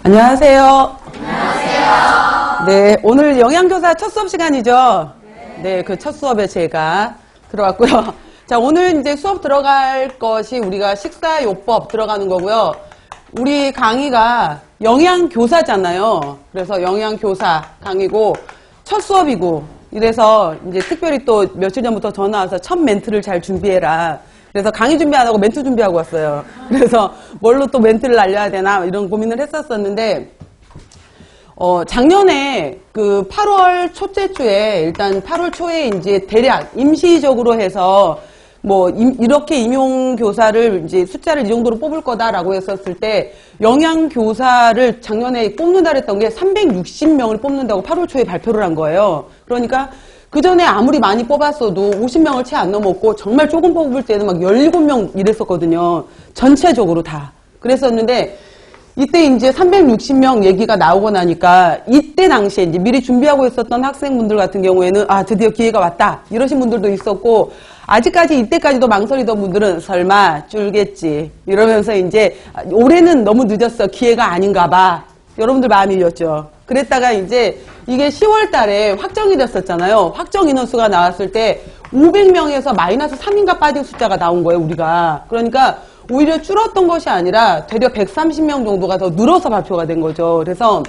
안녕하세요. 안녕하세요. 네, 오늘 영양교사 첫 수업 시간이죠? 네, 그 첫 수업에 제가 들어왔고요. 자, 오늘 이제 수업 들어갈 것이 우리가 식사요법 들어가는 거고요. 우리 강의가 영양교사잖아요. 그래서 영양교사 강의고 첫 수업이고 이래서 이제 특별히 또 며칠 전부터 전화 와서 첫 멘트를 잘 준비해라. 그래서 강의 준비 안 하고 멘트 준비하고 왔어요. 그래서 뭘로 또 멘트를 날려야 되나 이런 고민을 했었었는데 작년에 그 8월 첫째 주에 일단 8월 초에 이제 대략 임시적으로 해서 뭐 이렇게 임용교사를 이제 숫자를 이 정도로 뽑을 거다라고 했었을 때 영양교사를 작년에 뽑는다 그랬던 게 360명을 뽑는다고 8월 초에 발표를 한 거예요. 그러니까 그 전에 아무리 많이 뽑았어도 50명을 채 안 넘었고 정말 조금 뽑을 때는 막 17명 이랬었거든요. 전체적으로 다. 그랬었는데 이때 이제 360명 얘기가 나오고 나니까 이때 당시에 이제 미리 준비하고 있었던 학생분들 같은 경우에는 아, 드디어 기회가 왔다. 이러신 분들도 있었고 아직까지 이때까지도 망설이던 분들은 설마 줄겠지. 이러면서 이제 올해는 너무 늦었어. 기회가 아닌가 봐. 여러분들 마음이었죠. 그랬다가 이제 이게 10월 달에 확정이 됐었잖아요. 확정 인원수가 나왔을 때 500명에서 마이너스 3인가 빠진 숫자가 나온 거예요, 우리가. 그러니까 오히려 줄었던 것이 아니라 되려 130명 정도가 더 늘어서 발표가 된 거죠. 그래서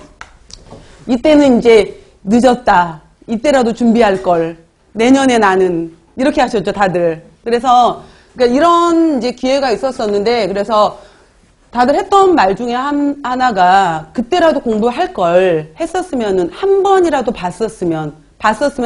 이때는 이제 늦었다. 이때라도 준비할 걸. 내년에 나는. 이렇게 하셨죠, 다들. 그래서 그러니까 이런 이제 기회가 있었었는데 그래서 다들 했던 말 중에 하나가 그때라도 공부할 걸 했었으면은 한 번이라도 봤었으면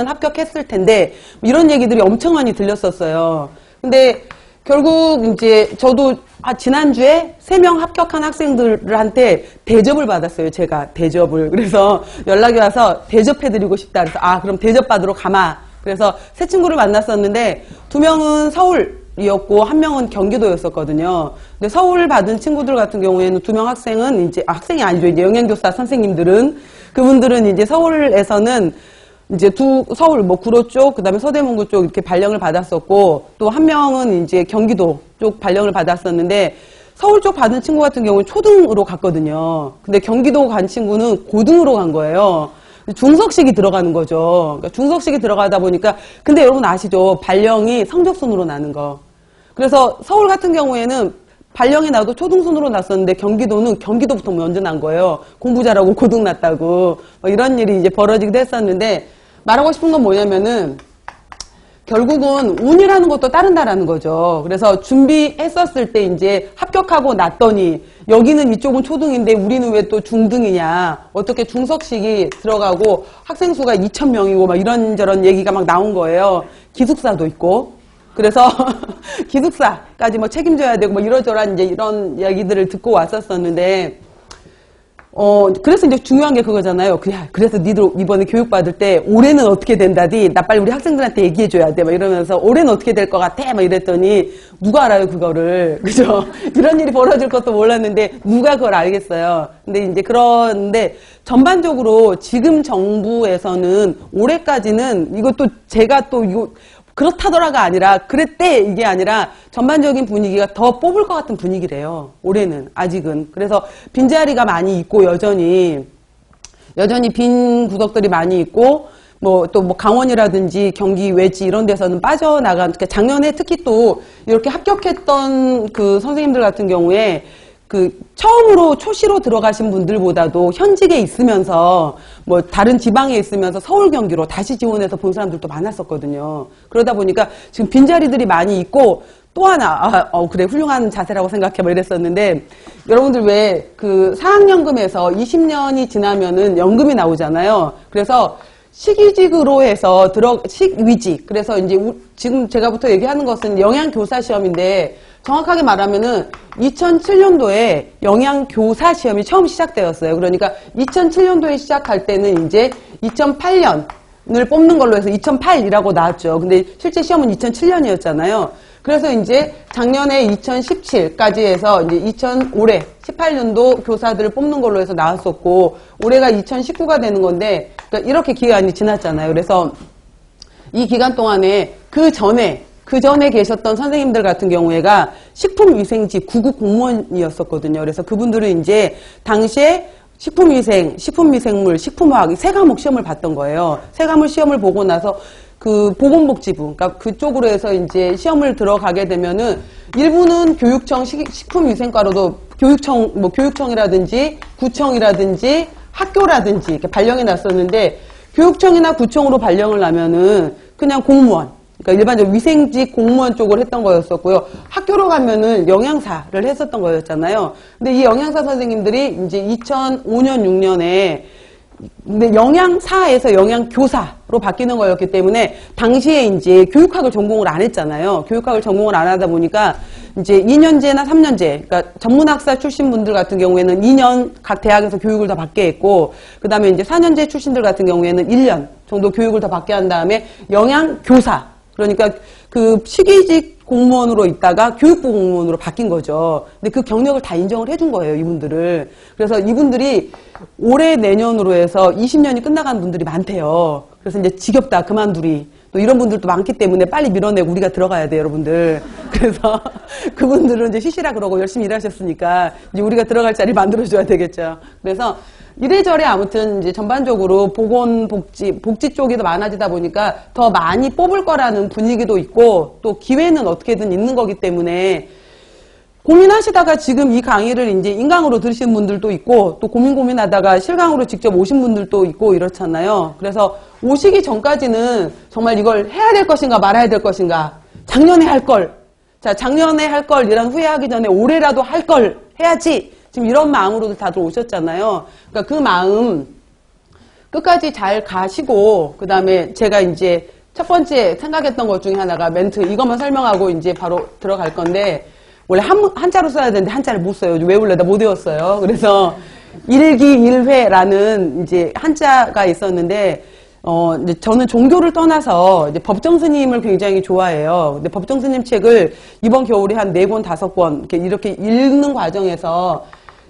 합격했을 텐데 이런 얘기들이 엄청 많이 들렸었어요. 근데 결국 이제 저도 지난주에 3명 합격한 학생들한테 대접을 받았어요. 제가 대접을. 그래서 연락이 와서 대접해드리고 싶다. 그래서 그럼 대접 받으러 가마. 그래서 세 친구를 만났었는데 2명은 서울이었고 1명은 경기도였었거든요. 근데 서울 받은 친구들 같은 경우에는 2명 학생은 이제 학생이 아니죠. 이제 영양교사 선생님들은 그분들은 이제 서울에서는 이제 서울 뭐 구로 쪽 그다음에 서대문구 쪽 이렇게 발령을 받았었고 또 1명은 이제 경기도 쪽 발령을 받았었는데 서울 쪽 받은 친구 같은 경우는 초등으로 갔거든요. 근데 경기도 간 친구는 고등으로 간 거예요. 중석식이 들어가는 거죠. 그러니까 중석식이 들어가다 보니까 근데 여러분 아시죠? 발령이 성적순으로 나는 거. 그래서 서울 같은 경우에는 발령이 나도 초등순으로 났었는데 경기도는 경기도부터 먼저 난 거예요. 공부 잘하고 고등 났다고 이런 일이 이제 벌어지기도 했었는데 말하고 싶은 건 뭐냐면은 결국은 운이라는 것도 따른다라는 거죠. 그래서 준비했었을 때 이제 합격하고 났더니 여기는 이쪽은 초등인데 우리는 왜 또 중등이냐. 어떻게 중석식이 들어가고 학생 수가 2,000명이고 막 이런저런 얘기가 막 나온 거예요. 기숙사도 있고. 그래서 기숙사까지 뭐 책임져야 되고 뭐 이러저러한 이제 이런 얘기들을 듣고 왔었었는데 그래서 이제 중요한 게 그거잖아요. 그래서 니들 이번에 교육받을 때 올해는 어떻게 된다디? 나 빨리 우리 학생들한테 얘기해줘야 돼. 막 이러면서 올해는 어떻게 될 것 같아? 막 이랬더니 누가 알아요, 그거를. 그죠? 이런 일이 벌어질 것도 몰랐는데 누가 그걸 알겠어요. 근데 이제 그런데 전반적으로 지금 정부에서는 올해까지는 이것도 제가 또 이거 그렇다더라가 아니라 그랬대 이게 아니라 전반적인 분위기가 더 뽑을 것 같은 분위기래요. 올해는 아직은. 그래서 빈자리가 많이 있고 여전히 빈 구석들이 많이 있고 뭐 또 뭐 강원이라든지 경기 외지 이런 데서는 빠져나간 그러니까 작년에 특히 또 이렇게 합격했던 그 선생님들 같은 경우에 그 처음으로 초시로 들어가신 분들보다도 현직에 있으면서 뭐 다른 지방에 있으면서 서울 경기로 다시 지원해서 본 사람들도 많았었거든요. 그러다 보니까 지금 빈자리들이 많이 있고 또 하나 그래 훌륭한 자세라고 생각해 뭐 이랬었는데 여러분들 왜 그 사학연금에서 20년이 지나면은 연금이 나오잖아요. 그래서 식이직으로 해서 식위직 그래서 이제 지금 제가부터 얘기하는 것은 영양교사 시험인데 정확하게 말하면은 2007년도에 영양교사 시험이 처음 시작되었어요. 그러니까 2007년도에 시작할 때는 이제 2008년을 뽑는 걸로 해서 2008이라고 나왔죠. 근데 실제 시험은 2007년이었잖아요. 그래서 이제 작년에 2017까지 해서 이제 올해 18년도 교사들을 뽑는 걸로 해서 나왔었고 올해가 2019가 되는 건데 그러니까 이렇게 기간이 지났잖아요. 그래서 이 기간 동안에 그 전에 계셨던 선생님들 같은 경우에가 식품위생직 9급 공무원이었었거든요. 그래서 그분들은 이제 당시에 식품위생, 식품미생물, 식품화학 이 세 과목 시험을 봤던 거예요. 세 과목 시험을 보고 나서 그 보건복지부, 그러니까 그쪽으로 해서 이제 시험을 들어가게 되면은 일부는 교육청 식품위생과로도 교육청, 뭐 교육청이라든지 구청이라든지 학교라든지 이렇게 발령이 났었는데 교육청이나 구청으로 발령을 나면은 그냥 공무원, 그러니까 일반적으로 위생직 공무원 쪽을 했던 거였었고요. 학교로 가면은 영양사를 했었던 거였잖아요. 근데 이 영양사 선생님들이 이제 2005년, 6년에 근데 영양사에서 영양교사로 바뀌는 거였기 때문에 당시에 이제 교육학을 전공을 안 했잖아요. 교육학을 전공을 안 하다 보니까 이제 2년제나 3년제, 그러니까 전문학사 출신 분들 같은 경우에는 2년 각 대학에서 교육을 더 받게 했고, 그 다음에 이제 4년제 출신들 같은 경우에는 1년 정도 교육을 더 받게 한 다음에 영양교사, 그러니까 그 시기직 공무원으로 있다가 교육부 공무원으로 바뀐 거죠. 근데 그 경력을 다 인정을 해준 거예요, 이분들을. 그래서 이분들이 올해 내년으로 해서 20년이 끝나간 분들이 많대요. 그래서 이제 지겹다, 그만두리. 또 이런 분들도 많기 때문에 빨리 밀어내고 우리가 들어가야 돼요, 여러분들. 그래서 그분들은 이제 쉬시라 그러고 열심히 일하셨으니까 이제 우리가 들어갈 자리 만들어줘야 되겠죠. 그래서 이래저래 아무튼 이제 전반적으로 복지 쪽이 더 많아지다 보니까 더 많이 뽑을 거라는 분위기도 있고 또 기회는 어떻게든 있는 거기 때문에 고민하시다가 지금 이 강의를 이제 인강으로 들으신 분들도 있고 또 고민하다가 실강으로 직접 오신 분들도 있고 이렇잖아요. 그래서 오시기 전까지는 정말 이걸 해야 될 것인가 말아야 될 것인가, 작년에 할 걸, 자 작년에 할 걸 이런 후회하기 전에 올해라도 할 걸 해야지, 지금 이런 마음으로도 다들 오셨잖아요. 그러니까 그 마음 끝까지 잘 가시고, 그 다음에 제가 이제 첫 번째 생각했던 것 중에 하나가 멘트, 이것만 설명하고 이제 바로 들어갈 건데, 원래 한자로 써야 되는데 한자를 못 써요. 외울래다 못 외웠어요. 그래서 일기일회라는 이제 한자가 있었는데, 이제 저는 종교를 떠나서 이제 법정 스님을 굉장히 좋아해요. 근데 법정 스님 책을 이번 겨울에 한 4권, 5권 이렇게 읽는 과정에서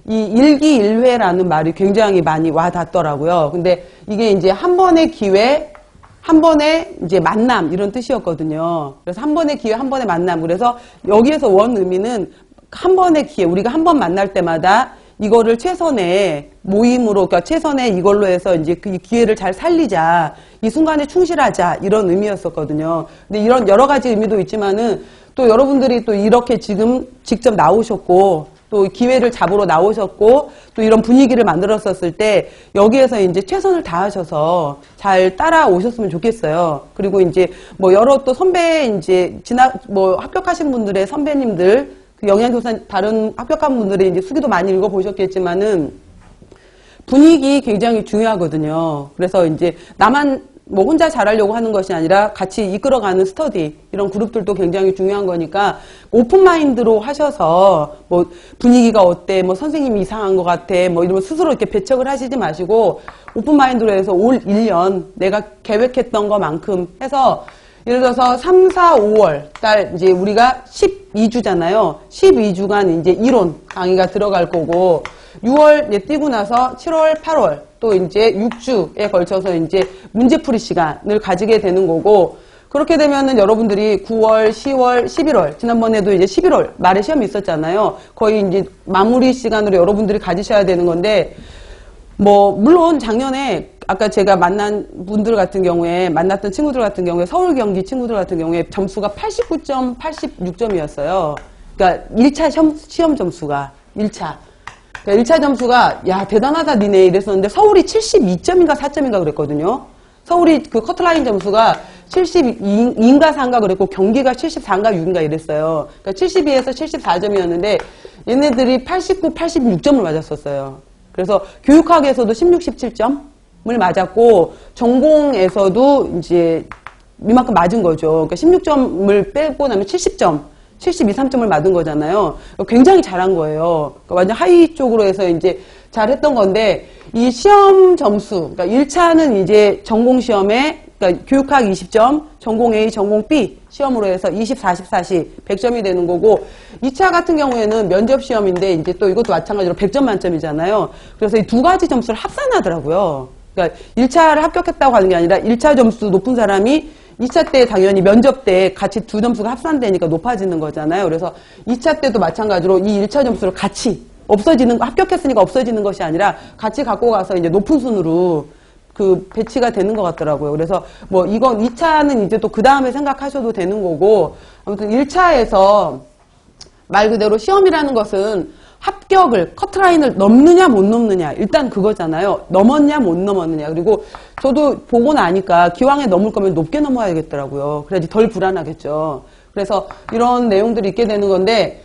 이 일기일회라는 말이 굉장히 많이 와 닿더라고요. 근데 이게 이제 한 번의 기회, 한 번의 이제 만남 이런 뜻이었거든요. 그래서 한 번의 기회, 한 번의 만남. 그래서 여기에서 원 의미는 한 번의 기회, 우리가 한 번 만날 때마다 이거를 최선의 모임으로, 그러니까 최선의 이걸로 해서 이제 그 기회를 잘 살리자, 이 순간에 충실하자, 이런 의미였었거든요. 근데 이런 여러 가지 의미도 있지만은 또 여러분들이 또 이렇게 지금 직접 나오셨고 또 기회를 잡으러 나오셨고 또 이런 분위기를 만들었었을 때 여기에서 이제 최선을 다하셔서 잘 따라오셨으면 좋겠어요. 그리고 이제 뭐 여러 또 선배 이제 뭐 합격하신 분들의 선배님들, 그 영양교사 다른 합격한 분들이 이제 수기도 많이 읽어보셨겠지만은 분위기 굉장히 중요하거든요. 그래서 이제 나만 뭐 혼자 잘하려고 하는 것이 아니라 같이 이끌어가는 스터디, 이런 그룹들도 굉장히 중요한 거니까 오픈마인드로 하셔서 뭐 분위기가 어때, 뭐 선생님이 이상한 것 같아, 뭐 이러면 스스로 이렇게 배척을 하시지 마시고 오픈마인드로 해서 올 1년 내가 계획했던 것만큼 해서, 예를 들어서 3, 4, 5월 달 이제 우리가 12주잖아요. 12주간 이제 이론 강의가 들어갈 거고 6월 이제 뛰고 나서 7월, 8월 또 이제 6주에 걸쳐서 이제 문제풀이 시간을 가지게 되는 거고, 그렇게 되면은 여러분들이 9월, 10월, 11월, 지난번에도 이제 11월 말에 시험이 있었잖아요. 거의 이제 마무리 시간으로 여러분들이 가지셔야 되는 건데, 뭐 물론 작년에 아까 제가 만난 분들 같은 경우에, 만났던 친구들 같은 경우에 서울 경기 친구들 같은 경우에 점수가 89점, 86점이었어요. 그러니까 1차 시험 점수가 1차. 그러니까 1차 점수가 야 대단하다 니네 이랬었는데 서울이 72점인가 4점인가 그랬거든요. 서울이 그 커트라인 점수가 72인가 4인가 그랬고 경기가 74인가 6인가 이랬어요. 그러니까 72에서 74점이었는데 얘네들이 89, 86점을 맞았었어요. 그래서 교육학에서도 16, 17점을 맞았고 전공에서도 이제 이만큼 맞은 거죠. 그러니까 16점을 빼고 나면 70점. 72, 3점을 맞은 거잖아요. 굉장히 잘한 거예요. 그러니까 완전 하위 쪽으로 해서 이제 잘했던 건데, 이 시험 점수, 그러니까 1차는 이제 전공 시험에, 그러니까 교육학 20점, 전공 A, 전공 B 시험으로 해서 20, 40, 40, 100점이 되는 거고, 2차 같은 경우에는 면접 시험인데, 이제 또 이것도 마찬가지로 100점 만점이잖아요. 그래서 이 두 가지 점수를 합산하더라고요. 그러니까 1차를 합격했다고 하는 게 아니라 1차 점수 높은 사람이 2차 때 당연히 면접 때 같이 두 점수가 합산되니까 높아지는 거잖아요. 그래서 2차 때도 마찬가지로 이 1차 점수를 같이 없어지는, 합격했으니까 없어지는 것이 아니라 같이 갖고 가서 이제 높은 순으로 그 배치가 되는 것 같더라고요. 그래서 뭐 이건 2차는 이제 또 그 다음에 생각하셔도 되는 거고, 아무튼 1차에서 말 그대로 시험이라는 것은 합격을, 커트라인을 넘느냐 못 넘느냐, 일단 그거잖아요. 넘었냐 못 넘었느냐. 그리고 저도 보고 나니까 기왕에 넘을 거면 높게 넘어야겠더라고요. 그래야지 덜 불안하겠죠. 그래서 이런 내용들이 있게 되는 건데,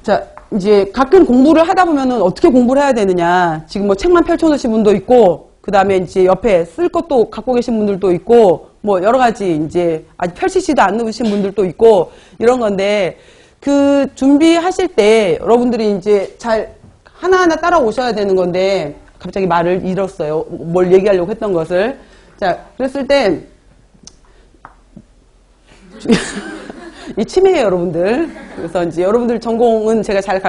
자, 이제 가끔 공부를 하다 보면은 어떻게 공부를 해야 되느냐. 지금 뭐 책만 펼쳐놓으신 분도 있고, 그 다음에 이제 옆에 쓸 것도 갖고 계신 분들도 있고, 뭐 여러 가지 이제 아직 펼치지도 않으신 분들도 있고, 이런 건데, 그 준비하실 때 여러분들이 이제 잘 하나하나 따라오셔야 되는 건데, 갑자기 말을 잃었어요. 뭘 얘기하려고 했던 것을. 자, 그랬을 때, 이 취미예요, 여러분들. 그래서 이제 여러분들 전공은 제가 잘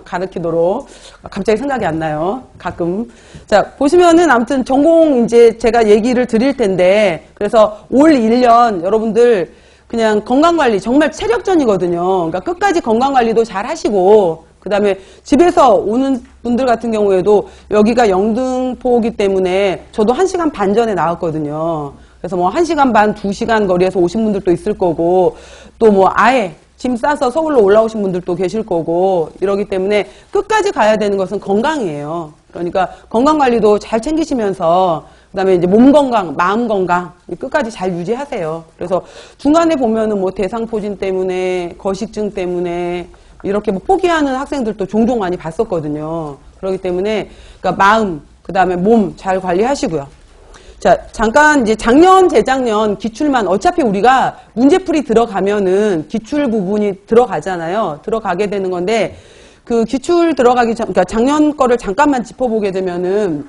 가르치도록 갑자기 생각이 안 나요. 가끔. 자, 보시면은 아무튼 전공 이제 제가 얘기를 드릴 텐데, 그래서 올 1년 여러분들 그냥 건강관리 정말 체력전이거든요. 그러니까 끝까지 건강관리도 잘 하시고, 그 다음에 집에서 오는 분들 같은 경우에도 여기가 영등포이기 때문에 저도 1시간 반 전에 나왔거든요. 그래서 뭐 1시간 반, 2시간 거리에서 오신 분들도 있을 거고, 또 뭐 아예 짐 싸서 서울로 올라오신 분들도 계실 거고, 이러기 때문에 끝까지 가야 되는 것은 건강이에요. 그러니까 건강관리도 잘 챙기시면서, 그 다음에 이제 몸 건강, 마음 건강, 끝까지 잘 유지하세요. 그래서 중간에 보면은 뭐 대상포진 때문에, 거식증 때문에, 이렇게 뭐 포기하는 학생들도 종종 많이 봤었거든요. 그렇기 때문에, 그러니까 마음, 그 다음에 몸 잘 관리하시고요. 자, 잠깐 이제 작년, 재작년 기출만 어차피 우리가 문제풀이 들어가면은 기출 부분이 들어가잖아요. 들어가게 되는 건데 그 기출 들어가기 전, 그러니까 작년 거를 잠깐만 짚어보게 되면은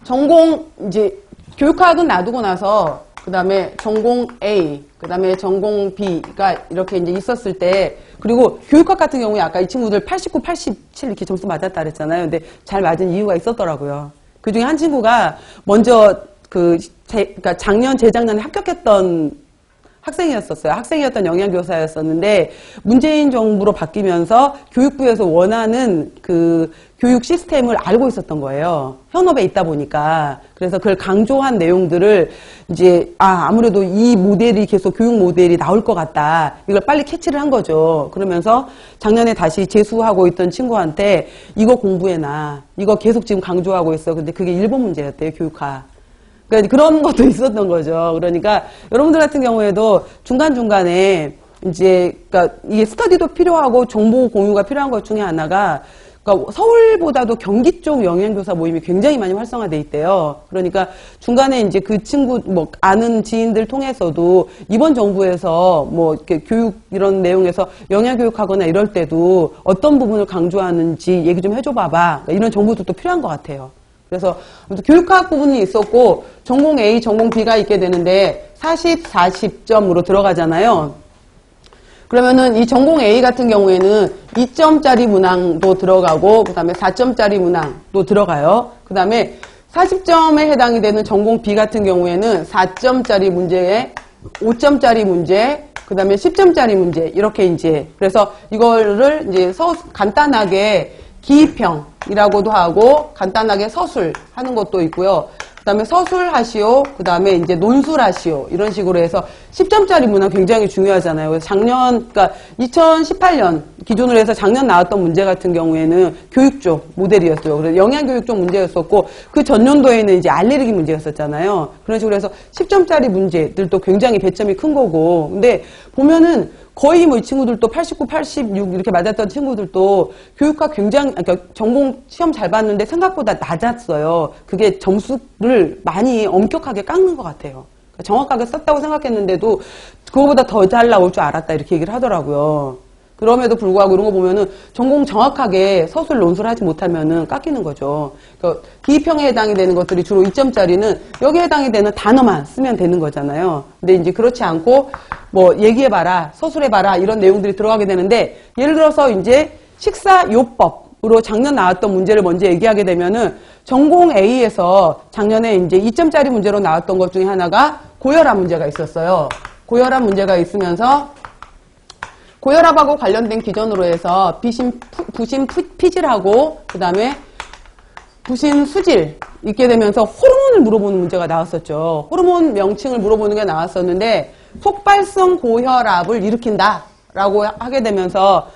전공 이제 교육학은 놔두고 나서 그 다음에 전공 A, 그 다음에 전공 B가 이렇게 이제 있었을 때, 그리고 교육학 같은 경우에 아까 이 친구들 89, 87 이렇게 점수 맞았다 그랬잖아요. 근데 잘 맞은 이유가 있었더라고요. 그 중에 한 친구가 먼저 그러니까 작년, 재작년에 합격했던 학생이었었어요. 학생이었던 영양교사였었는데 문재인 정부로 바뀌면서 교육부에서 원하는 그 교육 시스템을 알고 있었던 거예요. 현업에 있다 보니까. 그래서 그걸 강조한 내용들을 이제 아무래도 이 모델이 계속 교육 모델이 나올 것 같다. 이걸 빨리 캐치를 한 거죠. 그러면서 작년에 다시 재수하고 있던 친구한테 이거 공부해놔. 이거 계속 지금 강조하고 있어. 근데 그게 1번 문제였대요. 교육학. 그러니까 그런 것도 있었던 거죠. 그러니까 여러분들 같은 경우에도 중간중간에 이제 그러니까 이게 스터디도 필요하고 정보 공유가 필요한 것 중에 하나가, 그러니까 서울보다도 경기 쪽 영양교사 모임이 굉장히 많이 활성화돼 있대요. 그러니까 중간에 이제 그 친구 뭐 아는 지인들 통해서도 이번 정부에서 뭐 이렇게 교육 이런 내용에서 영양교육하거나 이럴 때도 어떤 부분을 강조하는지 얘기 좀 해줘 봐봐. 그러니까 이런 정보도 또 필요한 것 같아요. 그래서 교육학 부분이 있었고 전공 A, 전공 B가 있게 되는데 40, 40점으로 들어가잖아요. 그러면은 이 전공 A 같은 경우에는 2점짜리 문항도 들어가고 그 다음에 4점짜리 문항도 들어가요. 그 다음에 40점에 해당이 되는 전공 B 같은 경우에는 4점짜리 문제에 5점짜리 문제, 그 다음에 10점짜리 문제, 이렇게 이제, 그래서 이거를 이제 간단하게 기평이라고도 하고 간단하게 서술 하는 것도 있고요. 그 다음에 서술하시오, 그 다음에 이제 논술하시오, 이런 식으로 해서 10점짜리 문항 굉장히 중요하잖아요. 그래서 작년, 그러니까 2018년 기준으로 해서 작년 나왔던 문제 같은 경우에는 교육 쪽 모델이었어요. 그래서 영양교육 쪽 문제였었고, 그 전년도에는 이제 알레르기 문제였었잖아요. 그런 식으로 해서 10점짜리 문제들도 굉장히 배점이 큰 거고, 근데 보면은 거의 뭐 이 친구들도 89, 86 이렇게 맞았던 친구들도 교육학 굉장히, 그러니까 전공 시험 잘 봤는데 생각보다 낮았어요. 그게 점수를 많이 엄격하게 깎는 것 같아요. 그러니까 정확하게 썼다고 생각했는데도 그거보다 더 잘 나올 줄 알았다 이렇게 얘기를 하더라고요. 그럼에도 불구하고 이런 거 보면은 전공 정확하게 서술 논술을 하지 못하면은 깎이는 거죠. 그러니까 기평에 해당이 되는 것들이 주로 2점짜리는 여기에 해당이 되는 단어만 쓰면 되는 거잖아요. 근데 이제 그렇지 않고 뭐 얘기해봐라, 서술해봐라 이런 내용들이 들어가게 되는데, 예를 들어서 이제 식사요법으로 작년 나왔던 문제를 먼저 얘기하게 되면은 전공 A에서 작년에 이제 2점짜리 문제로 나왔던 것 중에 하나가 고혈압 문제가 있었어요. 고혈압 문제가 있으면서 고혈압하고 관련된 기전으로 해서 부신 피질하고 그 다음에 부신 수질 있게 되면서 호르몬을 물어보는 문제가 나왔었죠. 호르몬 명칭을 물어보는 게 나왔었는데 속발성 고혈압을 일으킨다 라고 하게 되면서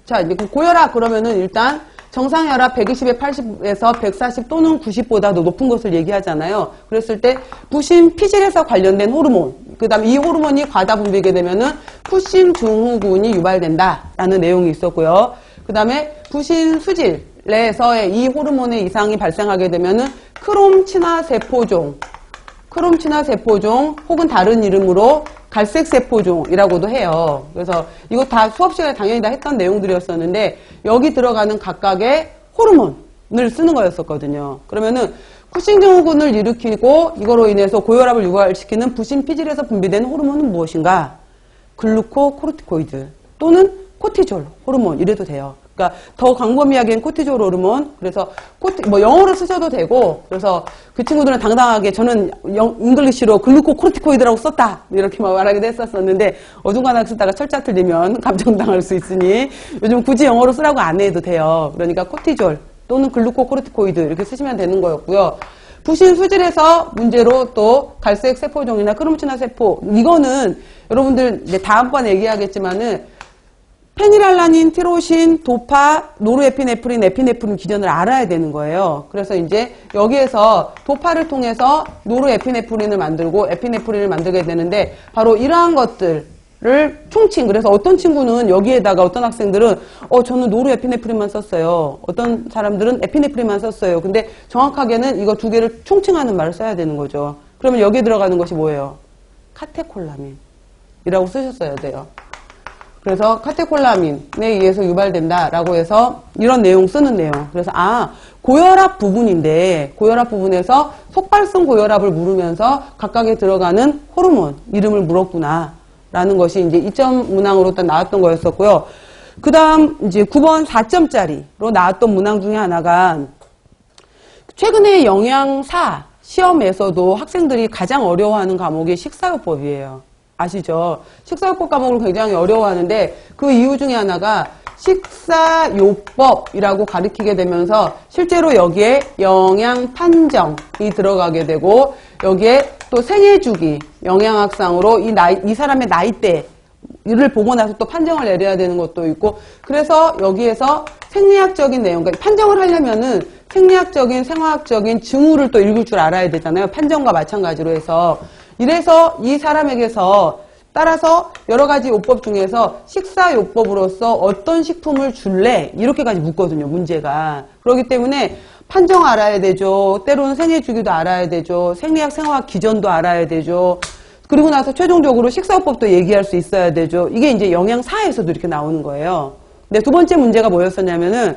자 이제 고혈압 그러면은 일단 정상혈압 120에 80에서 140 또는 90보다 더 높은 것을 얘기하잖아요. 그랬을 때 부신 피질에서 관련된 호르몬, 그 다음에 이 호르몬이 과다 분비게 되면은 푸신 증후군이 유발된다라는 내용이 있었고요. 그 다음에 부신 수질에서의 이 호르몬의 이상이 발생하게 되면은 크롬 친화 세포종 혹은 다른 이름으로 갈색 세포종이라고도 해요. 그래서 이거 다 수업 시간에 당연히 다 했던 내용들이었었는데 여기 들어가는 각각의 호르몬을 쓰는 거였었거든요. 그러면은 푸신 증후군을 일으키고 이거로 인해서 고혈압을 유발시키는 부신 피질에서 분비되는 호르몬은 무엇인가? 글루코코르티코이드 또는 코티졸 호르몬 이래도 돼요. 그러니까 더 광범위하게는 코티졸 호르몬. 그래서 뭐 영어로 쓰셔도 되고 그래서 그 친구들은 당당하게 저는 잉글리시로 글루코코르티코이드라고 썼다 이렇게 말하기도 했었었는데 어중간하게 쓰다가 철자 틀리면 감정당할 수 있으니 요즘 굳이 영어로 쓰라고 안 해도 돼요. 그러니까 코티졸 또는 글루코코르티코이드 이렇게 쓰시면 되는 거였고요. 부신 수질에서 문제로 또 갈색 세포종이나 크롬친화 세포 이거는 여러분들 이제 다음번에 얘기하겠지만은 페닐알라닌, 티로신, 도파, 노르에피네프린, 에피네프린 기전을 알아야 되는 거예요. 그래서 이제 여기에서 도파를 통해서 노르에피네프린을 만들고 에피네프린을 만들게 되는데 바로 이러한 것들을 총칭. 그래서 어떤 친구는 여기에다가 어떤 학생들은 저는 노르에피네프린만 썼어요. 어떤 사람들은 에피네프린만 썼어요. 근데 정확하게는 이거 두 개를 총칭하는 말을 써야 되는 거죠. 그러면 여기에 들어가는 것이 뭐예요? 카테콜라민이라고 쓰셨어야 돼요. 그래서 카테콜라민에 의해서 유발된다라고 해서 이런 내용 쓰는 내용. 그래서 고혈압 부분인데 고혈압 부분에서 속발성 고혈압을 물으면서 각각에 들어가는 호르몬 이름을 물었구나 라는 것이 이제 2점 문항으로 딱 나왔던 거였었고요. 그 다음 이제 9번 4점짜리로 나왔던 문항 중에 하나가 최근에 영양사 시험에서도 학생들이 가장 어려워하는 과목이 식사요법이에요. 아시죠? 식사요법 과목을 굉장히 어려워하는데 그 이유 중에 하나가 식사요법이라고 가리키게 되면서 실제로 여기에 영양 판정이 들어가게 되고 여기에 또 생애주기 영양학상으로 이 사람의 나이대를 보고 나서 또 판정을 내려야 되는 것도 있고 그래서 여기에서 생리학적인 내용, 그러니까 판정을 하려면은 생리학적인 생화학적인 징후를 또 읽을 줄 알아야 되잖아요. 판정과 마찬가지로 해서 이래서 이 사람에게서 따라서 여러 가지 요법 중에서 식사요법으로서 어떤 식품을 줄래? 이렇게까지 묻거든요, 문제가. 그렇기 때문에 판정 알아야 되죠. 때로는 생애주기도 알아야 되죠. 생리학, 생화학 기전도 알아야 되죠. 그리고 나서 최종적으로 식사요법도 얘기할 수 있어야 되죠. 이게 이제 영양사에서도 이렇게 나오는 거예요. 근데 두 번째 문제가 뭐였었냐면은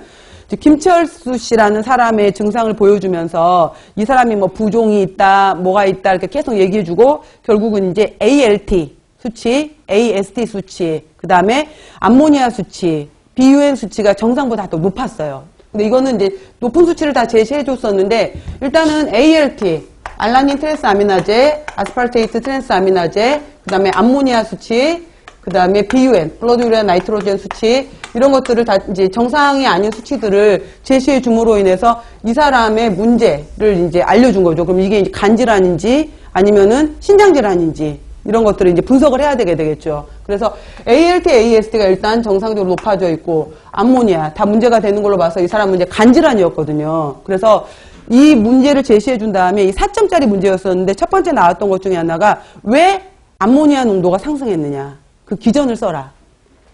김철수 씨라는 사람의 증상을 보여주면서 이 사람이 뭐 부종이 있다, 뭐가 있다 이렇게 계속 얘기해주고 결국은 이제 ALT 수치, AST 수치, 그 다음에 암모니아 수치, BUN 수치가 정상보다 더 높았어요. 근데 이거는 이제 높은 수치를 다 제시해줬었는데 일단은 ALT, 알라닌 트랜스아미나제, 아스파르테이트 트랜스아미나제, 그 다음에 암모니아 수치, 그 다음에 BUN, 블러드 유리아 나이트로젠 수치, 이런 것들을 다 이제 정상이 아닌 수치들을 제시해 줌으로 인해서 이 사람의 문제를 이제 알려준 거죠. 그럼 이게 이제 간질환인지 아니면은 신장질환인지 이런 것들을 이제 분석을 해야 되겠죠. 그래서 ALT, AST가 일단 정상적으로 높아져 있고 암모니아 다 문제가 되는 걸로 봐서 이 사람은 이제 간질환이었거든요. 그래서 이 문제를 제시해 준 다음에 이 4점짜리 문제였었는데 첫 번째 나왔던 것 중에 하나가 왜 암모니아 농도가 상승했느냐. 그 기전을 써라.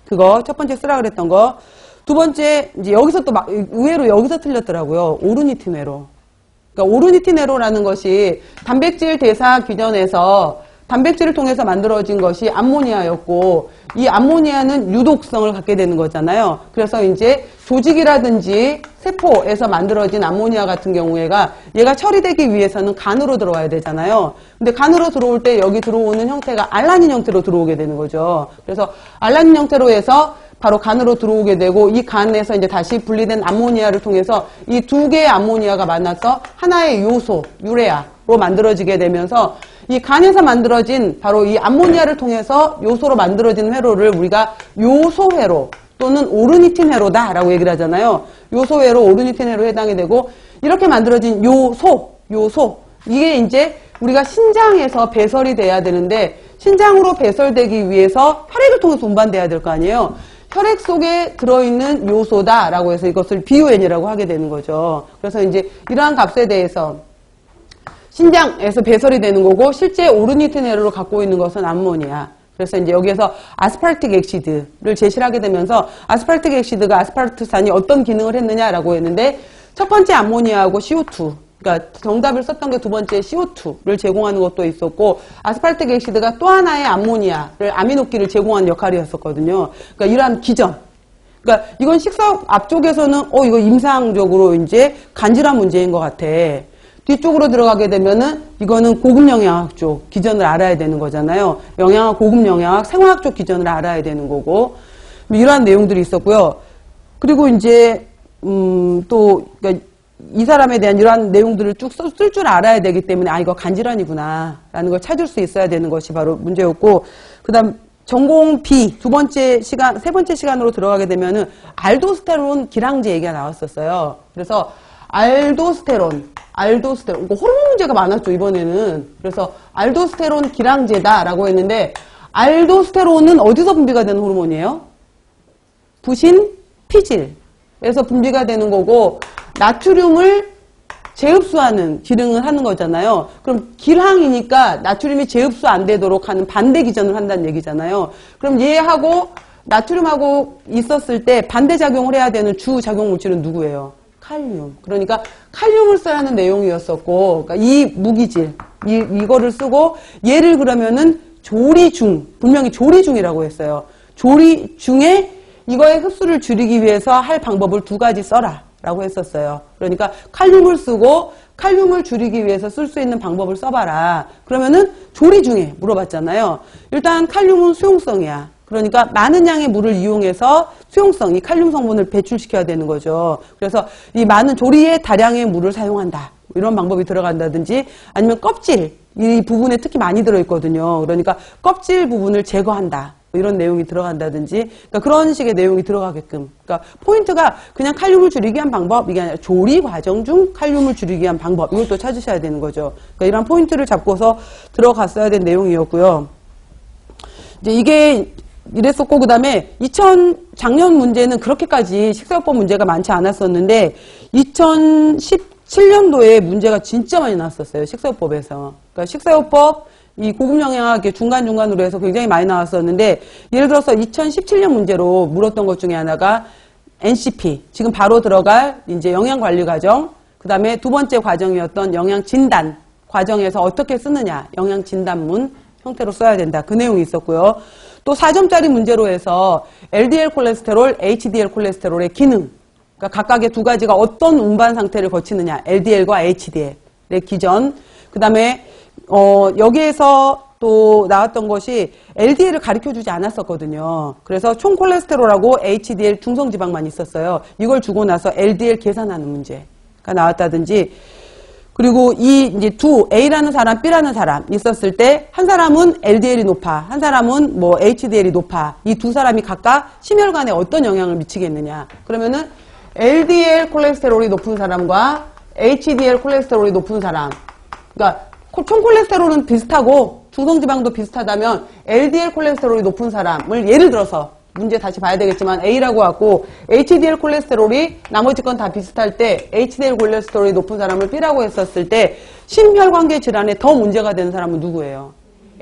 그거 첫 번째 쓰라 그랬던 거. 두 번째 이제 여기서 또 막 의외로 여기서 틀렸더라고요. 오르니티네로. 그러니까 오르니티네로라는 것이 단백질 대사 기전에서 단백질을 통해서 만들어진 것이 암모니아였고 이 암모니아는 유독성을 갖게 되는 거잖아요. 그래서 이제 조직이라든지 세포에서 만들어진 암모니아 같은 경우에가 얘가 처리되기 위해서는 간으로 들어와야 되잖아요. 근데 간으로 들어올 때 여기 들어오는 형태가 알라닌 형태로 들어오게 되는 거죠. 그래서 알라닌 형태로 해서 바로 간으로 들어오게 되고 이 간에서 이제 다시 분리된 암모니아를 통해서 이 두 개의 암모니아가 만나서 하나의 요소, 유레아로 만들어지게 되면서 이 간에서 만들어진 바로 이 암모니아를 통해서 요소로 만들어진 회로를 우리가 요소회로 또는 오르니틴 회로다라고 얘기를 하잖아요. 요소회로, 오르니틴 회로에 해당이 되고, 이렇게 만들어진 요소, 이게 이제 우리가 신장에서 배설이 돼야 되는데, 신장으로 배설되기 위해서 혈액을 통해서 운반돼야 될 거 아니에요. 혈액 속에 들어있는 요소다라고 해서 이것을 BUN이라고 하게 되는 거죠. 그래서 이제 이러한 값에 대해서 신장에서 배설이 되는 거고, 실제 오르니틴 회로를 갖고 있는 것은 암모니아. 그래서 이제 여기에서 아스파르틱 액시드를 제시를 하게 되면서, 아스파르틱 액시드가 아스파르트산이 어떤 기능을 했느냐라고 했는데, 첫 번째 암모니아하고 CO2, 그러니까 정답을 썼던 게 두 번째 CO2를 제공하는 것도 있었고, 아스파르틱 액시드가 또 하나의 암모니아를, 아미노기를 제공하는 역할이었었거든요. 그러니까 이러한 기전. 그러니까 이건 식사업 앞쪽에서는 이거 임상적으로 이제 간질환 문제인 것 같아. 뒤쪽으로 들어가게 되면은 이거는 고급 영양학 쪽 기전을 알아야 되는 거잖아요. 영양학, 고급 영양학, 생화학 쪽 기전을 알아야 되는 거고, 이러한 내용들이 있었고요. 그리고 이제 또 그러니까 이 사람에 대한 이러한 내용들을 쭉 쓸 줄 알아야 되기 때문에 이거 간질환이구나 라는 걸 찾을 수 있어야 되는 것이 바로 문제였고, 그 다음 전공 B 세 번째 시간으로 들어가게 되면은 알도스테론 기량제 얘기가 나왔었어요. 그래서 알도스테론, 이거 호르몬 문제가 많았죠, 이번에는. 그래서 알도스테론 기량제다라고 했는데, 알도스테론은 어디서 분비가 되는 호르몬이에요? 부신, 피질에서 분비가 되는 거고, 나트륨을 재흡수하는 기능을 하는 거잖아요. 그럼 길항이니까 나트륨이 재흡수 안 되도록 하는 반대 기전을 한다는 얘기잖아요. 그럼 얘하고 나트륨하고 있었을 때 반대작용을 해야 되는 주작용 물질은 누구예요? 칼륨. 그러니까 칼륨을 쓰라는 내용이었었고, 그러니까 이 무기질, 이거를 쓰고, 얘를 그러면은 조리중, 분명히 조리중이라고 했어요. 조리중에 이거의 흡수를 줄이기 위해서 할 방법을 두 가지 써라 라고 했었어요. 그러니까 칼륨을 쓰고 칼륨을 줄이기 위해서 쓸 수 있는 방법을 써봐라. 그러면은 조리중에 물어봤잖아요. 일단 칼륨은 수용성이야. 그러니까 많은 양의 물을 이용해서 수용성, 이 칼륨 성분을 배출시켜야 되는 거죠. 그래서 이 많은 조리에 다량의 물을 사용한다. 이런 방법이 들어간다든지, 아니면 껍질, 이 부분에 특히 많이 들어있거든요. 그러니까 껍질 부분을 제거한다. 이런 내용이 들어간다든지, 그러니까 그런 식의 내용이 들어가게끔. 그러니까 포인트가 그냥 칼륨을 줄이기 위한 방법, 이게 아니라 조리 과정 중 칼륨을 줄이기 위한 방법, 이걸 또 찾으셔야 되는 거죠. 그러니까 이런 포인트를 잡고서 들어갔어야 된 내용이었고요. 이제 이게 이랬었고, 그 다음에 작년 문제는 그렇게까지 식사요법 문제가 많지 않았었는데, 2017년도에 문제가 진짜 많이 나왔었어요. 식사요법에서. 그러니까 식사요법, 이 고급 영양학의 중간중간으로 해서 굉장히 많이 나왔었는데, 예를 들어서 2017년 문제로 물었던 것 중에 하나가 NCP, 지금 바로 들어갈 이제 영양관리 과정, 그 다음에 두 번째 과정이었던 영양진단 과정에서 어떻게 쓰느냐, 영양진단문 형태로 써야 된다. 그 내용이 있었고요. 또 4점짜리 문제로 해서 LDL 콜레스테롤, HDL 콜레스테롤의 기능, 그러니까 각각의 두 가지가 어떤 운반 상태를 거치느냐, LDL과 HDL의 기전, 그 다음에 여기에서 또 나왔던 것이 LDL을 가르쳐주지 않았었거든요. 그래서 총 콜레스테롤하고 HDL 중성지방만 있었어요. 이걸 주고 나서 LDL 계산하는 문제가 나왔다든지, 그리고 이제 A라는 사람, B라는 사람 있었을 때, 한 사람은 LDL이 높아, 한 사람은 뭐 HDL이 높아. 이 두 사람이 각각 심혈관에 어떤 영향을 미치겠느냐. 그러면은 LDL 콜레스테롤이 높은 사람과 HDL 콜레스테롤이 높은 사람, 그러니까 총 콜레스테롤은 비슷하고 중성지방도 비슷하다면 LDL 콜레스테롤이 높은 사람을 예를 들어서 문제 다시 봐야 되겠지만 A라고 하고, HDL 콜레스테롤이 나머지 건 다 비슷할 때 HDL 콜레스테롤이 높은 사람을 B라고 했었을 때 심혈관계 질환에 더 문제가 되는 사람은 누구예요?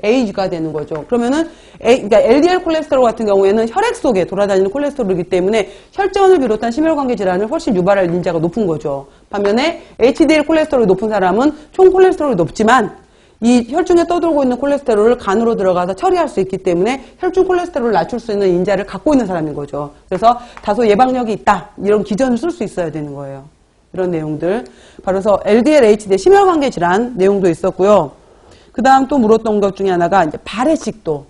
A가 되는 거죠. 그러면은 그러니까 LDL 콜레스테롤 같은 경우에는 혈액 속에 돌아다니는 콜레스테롤이기 때문에 혈전을 비롯한 심혈관계 질환을 훨씬 유발할 인자가 높은 거죠. 반면에 HDL 콜레스테롤이 높은 사람은 총 콜레스테롤이 높지만 이 혈중에 떠돌고 있는 콜레스테롤을 간으로 들어가서 처리할 수 있기 때문에 혈중 콜레스테롤을 낮출 수 있는 인자를 갖고 있는 사람인 거죠. 그래서 다소 예방력이 있다, 이런 기전을 쓸 수 있어야 되는 거예요. 이런 내용들. 바로 그래서 LDL, HDL 심혈관계 질환 내용도 있었고요. 그 다음 또 물었던 것 중에 하나가 이제 발해식도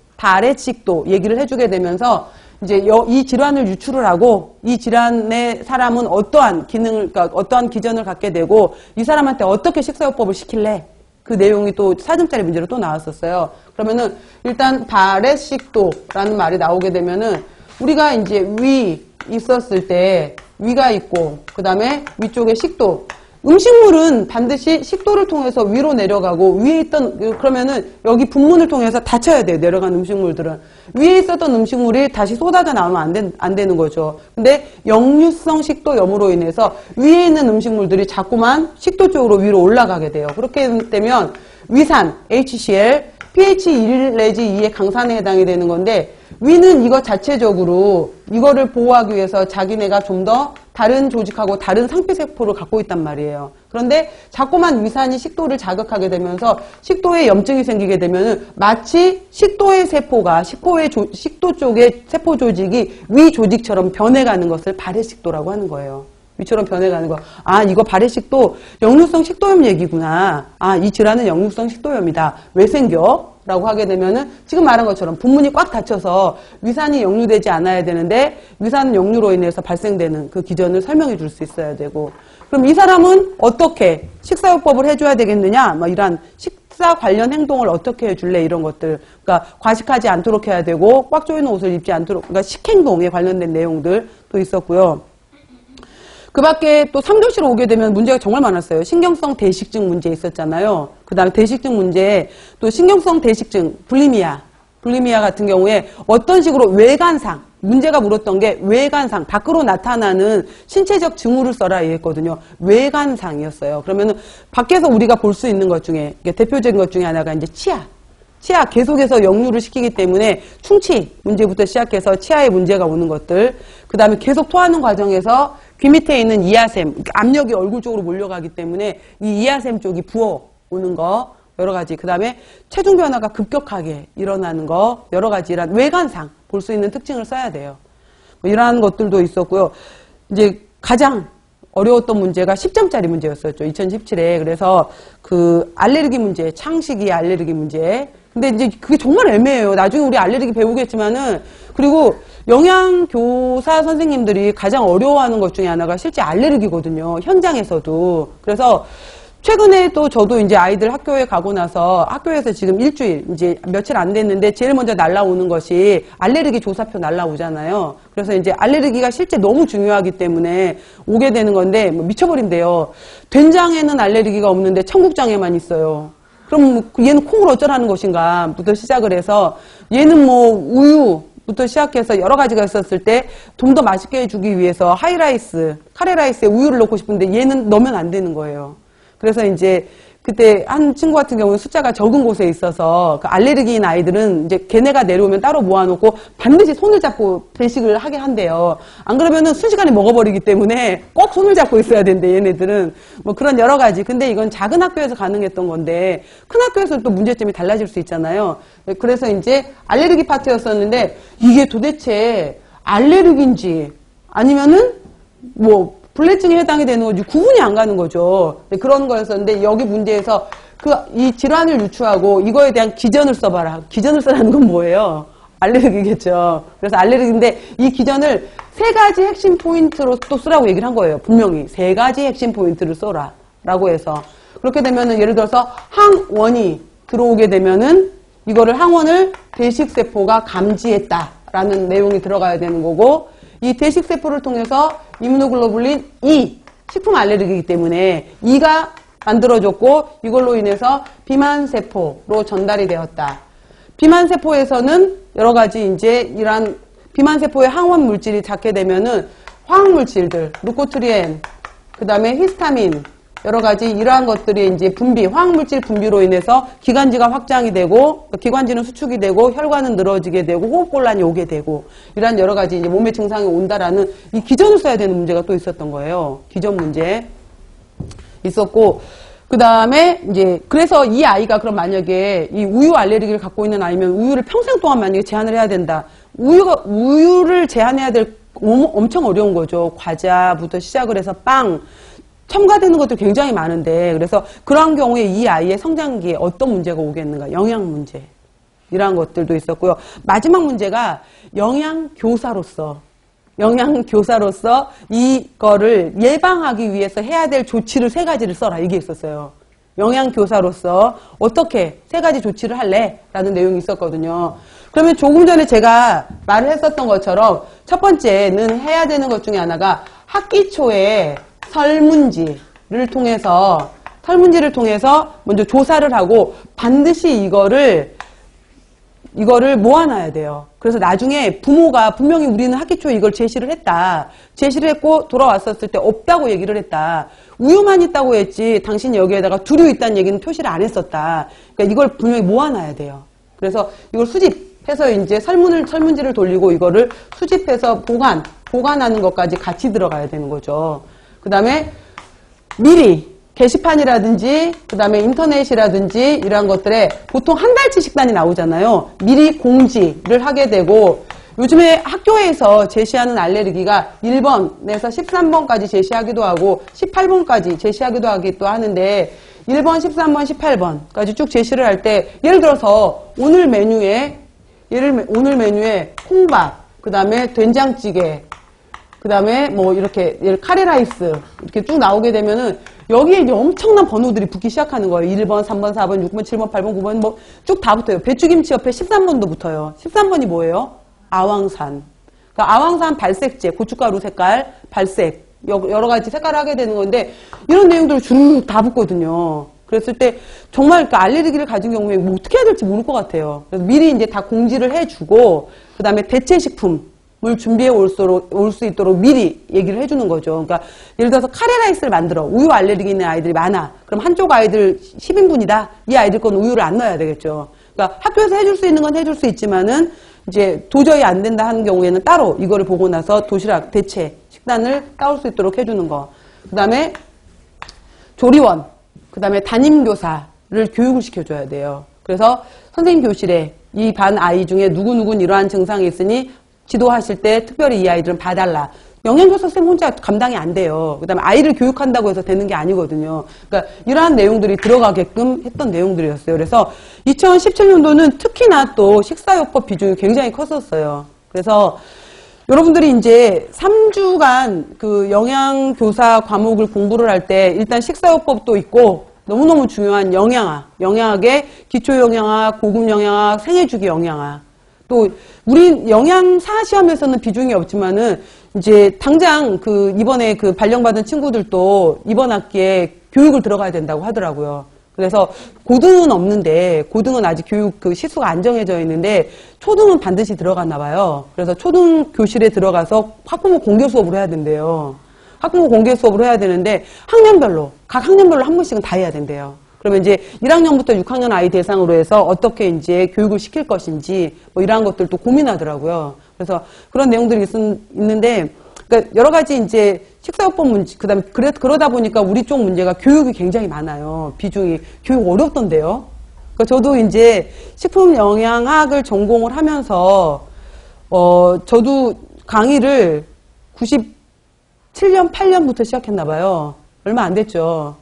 얘기를 해주게 되면서, 이제 이 질환을 유출을 하고 이 질환의 사람은 어떠한 기능을, 그러니까 어떠한 기전을 갖게 되고 이 사람한테 어떻게 식사요법을 시킬래? 그 내용이 또 4점짜리 문제로 또 나왔었어요. 그러면은 일단 발해식도라는 말이 나오게 되면은 우리가 이제 위 있었을 때 위가 있고 그 다음에 위쪽에 식도. 음식물은 반드시 식도를 통해서 위로 내려가고 위에 있던 그러면은 여기 분문을 통해서 닫혀야 돼요. 내려간 음식물들은 위에 있었던 음식물이 다시 쏟아져 나오면 안 되는 거죠. 근데 역류성 식도염으로 인해서 위에 있는 음식물들이 자꾸만 식도 쪽으로 위로 올라가게 돼요. 그렇게 되면 위산 HCl pH 1 내지 2의 강산에 해당이 되는 건데 위는 이거 자체적으로 이거를 보호하기 위해서 자기네가 좀 더 다른 조직하고 다른 상피세포를 갖고 있단 말이에요. 그런데 자꾸만 위산이 식도를 자극하게 되면서 식도에 염증이 생기게 되면 마치 식도의 세포가 식도 쪽의 세포 조직이 위 조직처럼 변해가는 것을 발해식도라고 하는 거예요. 위처럼 변해가는 거. 아, 이거 발해식도 역류성 식도염 얘기구나. 아, 이 질환은 역류성 식도염이다. 왜 생겨? 라고 하게 되면은 지금 말한 것처럼 분문이 꽉 닫혀서 위산이 역류되지 않아야 되는데 위산 역류로 인해서 발생되는 그 기전을 설명해 줄 수 있어야 되고 그럼 이 사람은 어떻게 식사요법을 해줘야 되겠느냐 뭐 이런 식사 관련 행동을 어떻게 해줄래 이런 것들 그러니까 과식하지 않도록 해야 되고 꽉 조이는 옷을 입지 않도록 그러니까 식행동에 관련된 내용들도 있었고요. 그 밖에 또 3교시로 오게 되면 문제가 정말 많았어요. 신경성 대식증 문제 있었잖아요. 그 다음에 대식증 문제, 또 신경성 대식증, 불리미아 같은 경우에 어떤 식으로 외관상, 문제가 물었던 게 외관상, 밖으로 나타나는 신체적 징후를 써라 이랬거든요. 외관상이었어요. 그러면은 밖에서 우리가 볼 수 있는 것 중에, 대표적인 것 중에 하나가 이제 치아 계속해서 역류를 시키기 때문에 충치 문제부터 시작해서 치아에 문제가 오는 것들, 그 다음에 계속 토하는 과정에서 귀 밑에 있는 이하샘, 압력이 얼굴 쪽으로 몰려가기 때문에 이 이하샘 쪽이 부어오는 거 여러 가지, 그 다음에 체중 변화가 급격하게 일어나는 거 여러 가지 이런 외관상 볼 수 있는 특징을 써야 돼요. 뭐 이러한 것들도 있었고요. 이제 가장 어려웠던 문제가 10점짜리 문제였었죠. 2017에. 그래서 그 알레르기 문제, 창식이 알레르기 문제. 근데 이제 그게 정말 애매해요. 나중에 우리 알레르기 배우겠지만은, 그리고 영양교사 선생님들이 가장 어려워하는 것 중에 하나가 실제 알레르기거든요. 현장에서도. 그래서 최근에 또 저도 이제 아이들 학교에 가고 나서 학교에서 지금 일주일, 이제 며칠 안 됐는데 제일 먼저 날라오는 것이 알레르기 조사표 날라오잖아요. 그래서 이제 알레르기가 실제 너무 중요하기 때문에 오게 되는 건데, 뭐 미쳐버린대요. 된장에는 알레르기가 없는데 청국장에만 있어요. 그럼 얘는 콩을 어쩌라는 것인가 부터 시작을 해서 얘는 뭐 우유부터 시작해서 여러 가지가 있었을 때 좀 더 맛있게 해주기 위해서 하이라이스, 카레라이스에 우유를 넣고 싶은데 얘는 넣으면 안 되는 거예요. 그래서 이제 그때 한 친구 같은 경우는 숫자가 적은 곳에 있어서 그 알레르기인 아이들은 이제 걔네가 내려오면 따로 모아놓고 반드시 손을 잡고 배식을 하게 한대요. 안 그러면은 순식간에 먹어버리기 때문에 꼭 손을 잡고 있어야 된대, 얘네들은. 뭐 그런 여러 가지. 근데 이건 작은 학교에서 가능했던 건데 큰 학교에서는 또 문제점이 달라질 수 있잖아요. 그래서 이제 알레르기 파트였었는데 이게 도대체 알레르기인지 아니면은 뭐 불내증에 해당이 되는 거지 구분이 안 가는 거죠. 그런 거였었는데 여기 문제에서 이 질환을 유추하고 이거에 대한 기전을 써봐라. 기전을 써라는 건 뭐예요? 알레르기겠죠. 그래서 알레르기인데 이 기전을 3가지 핵심 포인트로 또 쓰라고 얘기를 한 거예요. 분명히 3가지 핵심 포인트를 써라 라고 해서 그렇게 되면은 예를 들어서 항원이 들어오게 되면은 이거를 항원을 대식세포가 감지했다라는 내용이 들어가야 되는 거고 이 대식세포를 통해서 이뮤노글로불린 E, 식품 알레르기이기 때문에 E가 만들어졌고 이걸로 인해서 비만세포로 전달이 되었다. 비만세포에서는 여러 가지 이제 이러한 비만세포의 항원 물질이 작게 되면은 화학물질들, 루코트리엔, 그 다음에 히스타민, 여러 가지 이러한 것들이 이제 화학물질 분비로 인해서 기관지가 확장이 되고, 기관지는 수축이 되고, 혈관은 늘어지게 되고, 호흡곤란이 오게 되고, 이러한 여러 가지 이제 몸의 증상이 온다라는 이 기전을 써야 되는 문제가 또 있었던 거예요. 기전 문제. 있었고, 그 다음에 이제, 그래서 이 아이가 그럼 만약에 이 우유 알레르기를 갖고 있는 아이면 우유를 평생 동안 만약에 제한을 해야 된다. 우유를 제한해야 될, 엄청 어려운 거죠. 과자부터 시작을 해서 빵, 첨가되는 것도 굉장히 많은데 그래서 그러한 경우에 이 아이의 성장기에 어떤 문제가 오겠는가 영양 문제 이러한 것들도 있었고요. 마지막 문제가 영양교사로서 이거를 예방하기 위해서 해야 될 조치를 3가지를 써라 이게 있었어요. 영양교사로서 어떻게 세 가지 조치를 할래? 라는 내용이 있었거든요. 그러면 조금 전에 제가 말을 했었던 것처럼 첫 번째는 해야 되는 것 중에 하나가 학기 초에 설문지를 통해서 먼저 조사를 하고 반드시 이거를 모아놔야 돼요. 그래서 나중에 부모가 분명히 우리는 학기 초에 이걸 제시를 했다. 제시를 했고 돌아왔었을 때 없다고 얘기를 했다. 우유만 있다고 했지 당신이 여기에다가 두류 있다는 얘기는 표시를 안 했었다. 그러니까 이걸 분명히 모아놔야 돼요. 그래서 이걸 수집해서 이제 설문지를 돌리고 이거를 수집해서 보관하는 것까지 같이 들어가야 되는 거죠. 그 다음에 미리 게시판이라든지 그 다음에 인터넷이라든지 이러한 것들에 보통 한 달치 식단이 나오잖아요. 미리 공지를 하게 되고 요즘에 학교에서 제시하는 알레르기가 1번에서 13번까지 제시하기도 하고 18번까지 제시하기도 하기도 하는데 1번, 13번, 18번까지 쭉 제시를 할 때 예를 들어서 오늘 메뉴에 콩밥, 그 다음에 된장찌개, 그 다음에 뭐 이렇게 카레라이스 이렇게 쭉 나오게 되면은 여기에 이제 엄청난 번호들이 붙기 시작하는 거예요. 1번, 3번, 4번, 6번, 7번, 8번, 9번 뭐 쭉 다 붙어요. 배추김치 옆에 13번도 붙어요. 13번이 뭐예요? 아왕산. 그러니까 아왕산 발색제, 고춧가루 색깔, 발색 여러 가지 색깔을 하게 되는 건데 이런 내용들을 쭉 다 붙거든요. 그랬을 때 정말 그 알레르기를 가진 경우에 뭐 어떻게 해야 될지 모를 것 같아요. 그래서 미리 이제 다 공지를 해주고 그 다음에 대체식품 을 준비해 올 수 있도록 미리 얘기를 해주는 거죠. 그러니까 예를 들어서 카레라이스를 만들어. 우유 알레르기 있는 아이들이 많아. 그럼 한쪽 아이들 10인분이다. 이 아이들 건 우유를 안 넣어야 되겠죠. 그러니까 학교에서 해줄 수 있는 건 해줄 수 있지만은 이제 도저히 안 된다 하는 경우에는 따로 이거를 보고 나서 도시락 대체 식단을 따올 수 있도록 해주는 거. 그 다음에 조리원, 그 다음에 담임교사를 교육을 시켜줘야 돼요. 그래서 선생님 교실에 이 반 아이 중에 누구누구는 이러한 증상이 있으니 지도하실 때 특별히 이 아이들은 봐달라. 영양교사 선생님 혼자 감당이 안 돼요. 그 다음에 아이를 교육한다고 해서 되는 게 아니거든요. 그러니까 이러한 내용들이 들어가게끔 했던 내용들이었어요. 그래서 2017년도는 특히나 또 식사요법 비중이 굉장히 컸었어요. 그래서 여러분들이 이제 3주간 그 영양교사 과목을 공부를 할 때 일단 식사요법도 있고 너무너무 중요한 영양학의 기초영양학, 고급영양학, 생애주기 영양학. 또 우리 영양사 시험에서는 비중이 없지만은 이제 당장 그 이번에 그 발령받은 친구들도 이번 학기에 교육을 들어가야 된다고 하더라고요. 그래서 고등은 없는데 고등은 아직 교육 그 시수가 안 정해져 있는데 초등은 반드시 들어갔나 봐요. 그래서 초등 교실에 들어가서 학부모 공개 수업을 해야 된대요. 학부모 공개 수업을 해야 되는데 각 학년별로 한 번씩은 다 해야 된대요. 그러면 이제 1학년부터 6학년 아이 대상으로 해서 어떻게 이제 교육을 시킬 것인지 뭐 이러한 것들도 고민하더라고요. 그래서 그런 내용들이 있는데 그러니까 여러 가지 이제 식사요법 문제, 그다음에 그러다 보니까 우리 쪽 문제가 교육이 굉장히 많아요. 비중이 교육 어렵던데요. 그러니까 저도 이제 식품 영양학을 전공을 하면서 저도 강의를 97년, 8년부터 시작했나 봐요. 얼마 안 됐죠.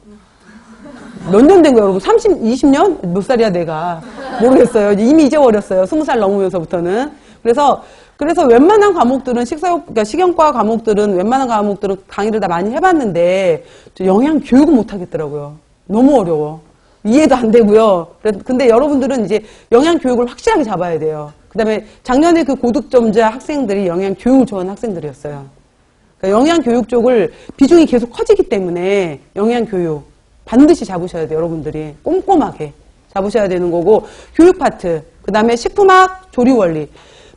몇 년 된 거예요, 여러분? 20년? 몇 살이야, 내가? 모르겠어요. 이미 잊어버렸어요. 20살 넘으면서부터는. 그래서 웬만한 과목들은 그러니까 식용과 과목들은 웬만한 과목들은 강의를 다 많이 해봤는데, 영양 교육은 못 하겠더라고요. 너무 어려워. 이해도 안 되고요. 근데 여러분들은 이제 영양 교육을 확실하게 잡아야 돼요. 그 다음에 작년에 그 고득점자 학생들이 영양 교육을 좋아하는 학생들이었어요. 그러니까 영양 교육 쪽을 비중이 계속 커지기 때문에 영양 교육. 반드시 잡으셔야 돼요. 여러분들이 꼼꼼하게 잡으셔야 되는 거고 교육 파트, 그 다음에 식품학 조리원리.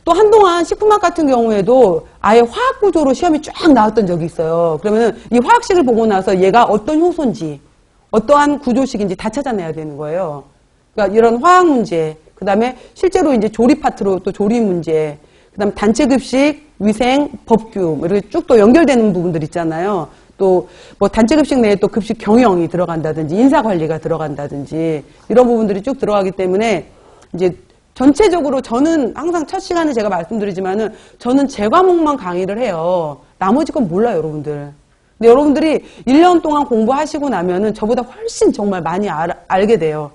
또 한동안 식품학 같은 경우에도 아예 화학 구조로 시험이 쫙 나왔던 적이 있어요. 그러면 이 화학식을 보고 나서 얘가 어떤 효소인지 어떠한 구조식인지 다 찾아내야 되는 거예요. 그러니까 이런 화학 문제, 그 다음에 실제로 이제 조리 파트로 또 조리 문제, 그 다음에 단체급식, 위생, 법규 이렇게 쭉 또 연결되는 부분들 있잖아요. 또 뭐 단체급식 내에 또 급식 경영이 들어간다든지 인사관리가 들어간다든지 이런 부분들이 쭉 들어가기 때문에 이제 전체적으로 저는 항상 첫 시간에 제가 말씀드리지만은 저는 제 과목만 강의를 해요. 나머지 건 몰라요, 여러분들. 근데 여러분들이 1년 동안 공부하시고 나면은 저보다 훨씬 정말 많이 알게 돼요.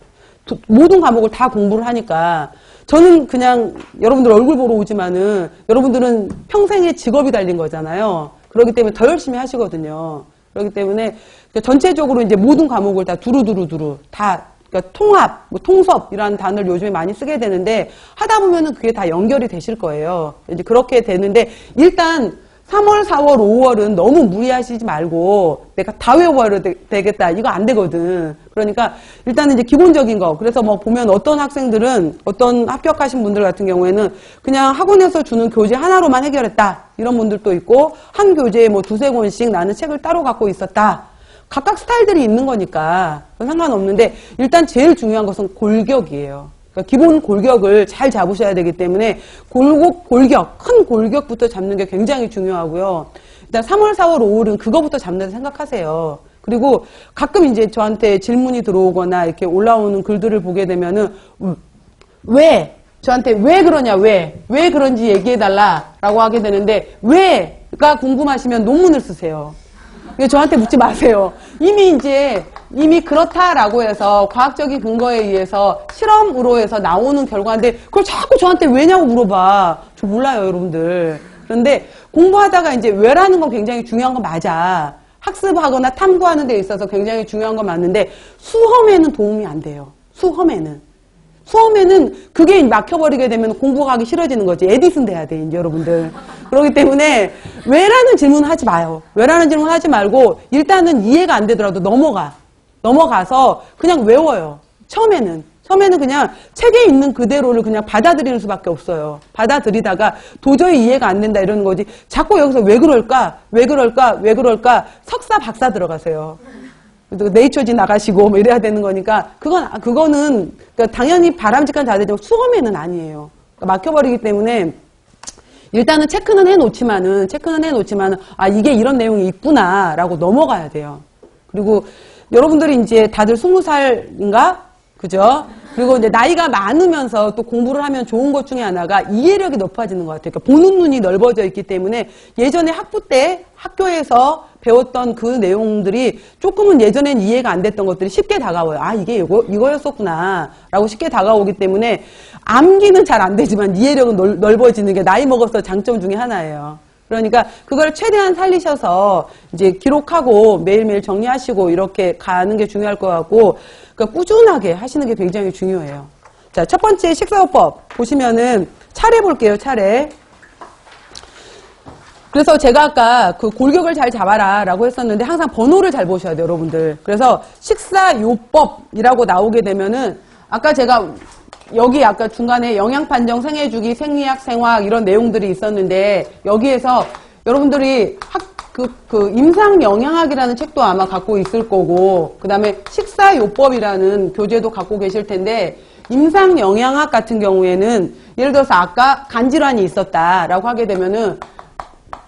모든 과목을 다 공부를 하니까. 저는 그냥 여러분들 얼굴 보러 오지만은 여러분들은 평생의 직업이 달린 거잖아요. 그렇기 때문에 더 열심히 하시거든요. 그렇기 때문에 전체적으로 이제 모든 과목을 다 두루두루 다 그러니까 통합, 뭐 통섭 이라는 단어를 요즘에 많이 쓰게 되는데 하다 보면은 그게 다 연결이 되실 거예요. 이제 그렇게 되는데 일단 3월, 4월, 5월은 너무 무리하시지 말고 내가 다 외워야 되겠다. 이거 안 되거든. 그러니까 일단은 이제 기본적인 거. 그래서 뭐 보면 어떤 학생들은 어떤 합격하신 분들 같은 경우에는 그냥 학원에서 주는 교재 하나로만 해결했다. 이런 분들도 있고 한 교재에 뭐 두세 권씩 나는 책을 따로 갖고 있었다. 각각 스타일들이 있는 거니까 상관없는데 일단 제일 중요한 것은 골격이에요. 그러니까 기본 골격을 잘 잡으셔야 되기 때문에 골격, 큰 골격부터 잡는 게 굉장히 중요하고요. 일단 3월, 4월, 5월은 그거부터 잡는다 생각하세요. 그리고 가끔 이제 저한테 질문이 들어오거나 이렇게 올라오는 글들을 보게 되면은 왜? 저한테 왜 그러냐, 왜 그런지 얘기해달라라고 하게 되는데 왜가 궁금하시면 논문을 쓰세요. 저한테 묻지 마세요. 이미 그렇다라고 해서 과학적인 근거에 의해서 실험으로 해서 나오는 결과인데 그걸 자꾸 저한테 왜냐고 물어봐. 저 몰라요, 여러분들. 그런데 공부하다가 이제 왜라는 건 굉장히 중요한 건 맞아. 학습하거나 탐구하는 데 있어서 굉장히 중요한 건 맞는데 수험에는 도움이 안 돼요. 수험에는 그게 막혀버리게 되면 공부가 하기 싫어지는 거지. 에디슨 돼야 돼, 이제 여러분들. 그렇기 때문에 왜라는 질문 하지 마요. 왜라는 질문 하지 말고 일단은 이해가 안 되더라도 넘어가서 그냥 외워요. 처음에는 그냥 책에 있는 그대로를 그냥 받아들이는 수밖에 없어요. 받아들이다가 도저히 이해가 안 된다 이러는 거지. 자꾸 여기서 왜 그럴까? 석사 박사 들어가세요. 네이처지 나가시고 뭐 이래야 되는 거니까 그거는 그러니까 당연히 바람직한 자세지만 수험에는 아니에요. 그러니까 막혀버리기 때문에 일단은 체크는 해놓지만은 아 이게 이런 내용이 있구나라고 넘어가야 돼요. 그리고 여러분들이 이제 다들 20살인가 그죠? 그리고 이제 나이가 많으면서 또 공부를 하면 좋은 것 중에 하나가 이해력이 높아지는 것 같아요. 그러니까 보는 눈이 넓어져 있기 때문에 예전에 학부 때 학교에서 배웠던 그 내용들이 조금은 예전엔 이해가 안 됐던 것들이 쉽게 다가와요. 아, 이게 이거였었구나. 라고 쉽게 다가오기 때문에 암기는 잘 안 되지만 이해력은 넓어지는 게 나이 먹어서 장점 중에 하나예요. 그러니까 그걸 최대한 살리셔서 이제 기록하고 매일매일 정리하시고 이렇게 가는 게 중요할 것 같고 그러니까 꾸준하게 하시는 게 굉장히 중요해요. 자, 첫 번째 식사요법 보시면은 차례 볼게요. 차례. 그래서 제가 아까 그 골격을 잘 잡아라 라고 했었는데 항상 번호를 잘 보셔야 돼요, 여러분들. 그래서 식사요법이라고 나오게 되면은 아까 제가 여기 아까 중간에 영양판정, 생애주기, 생리학, 생화학 이런 내용들이 있었는데 여기에서 여러분들이 임상영양학이라는 책도 아마 갖고 있을 거고 그 다음에 식사요법이라는 교재도 갖고 계실 텐데 임상영양학 같은 경우에는 예를 들어서 아까 간질환이 있었다라고 하게 되면은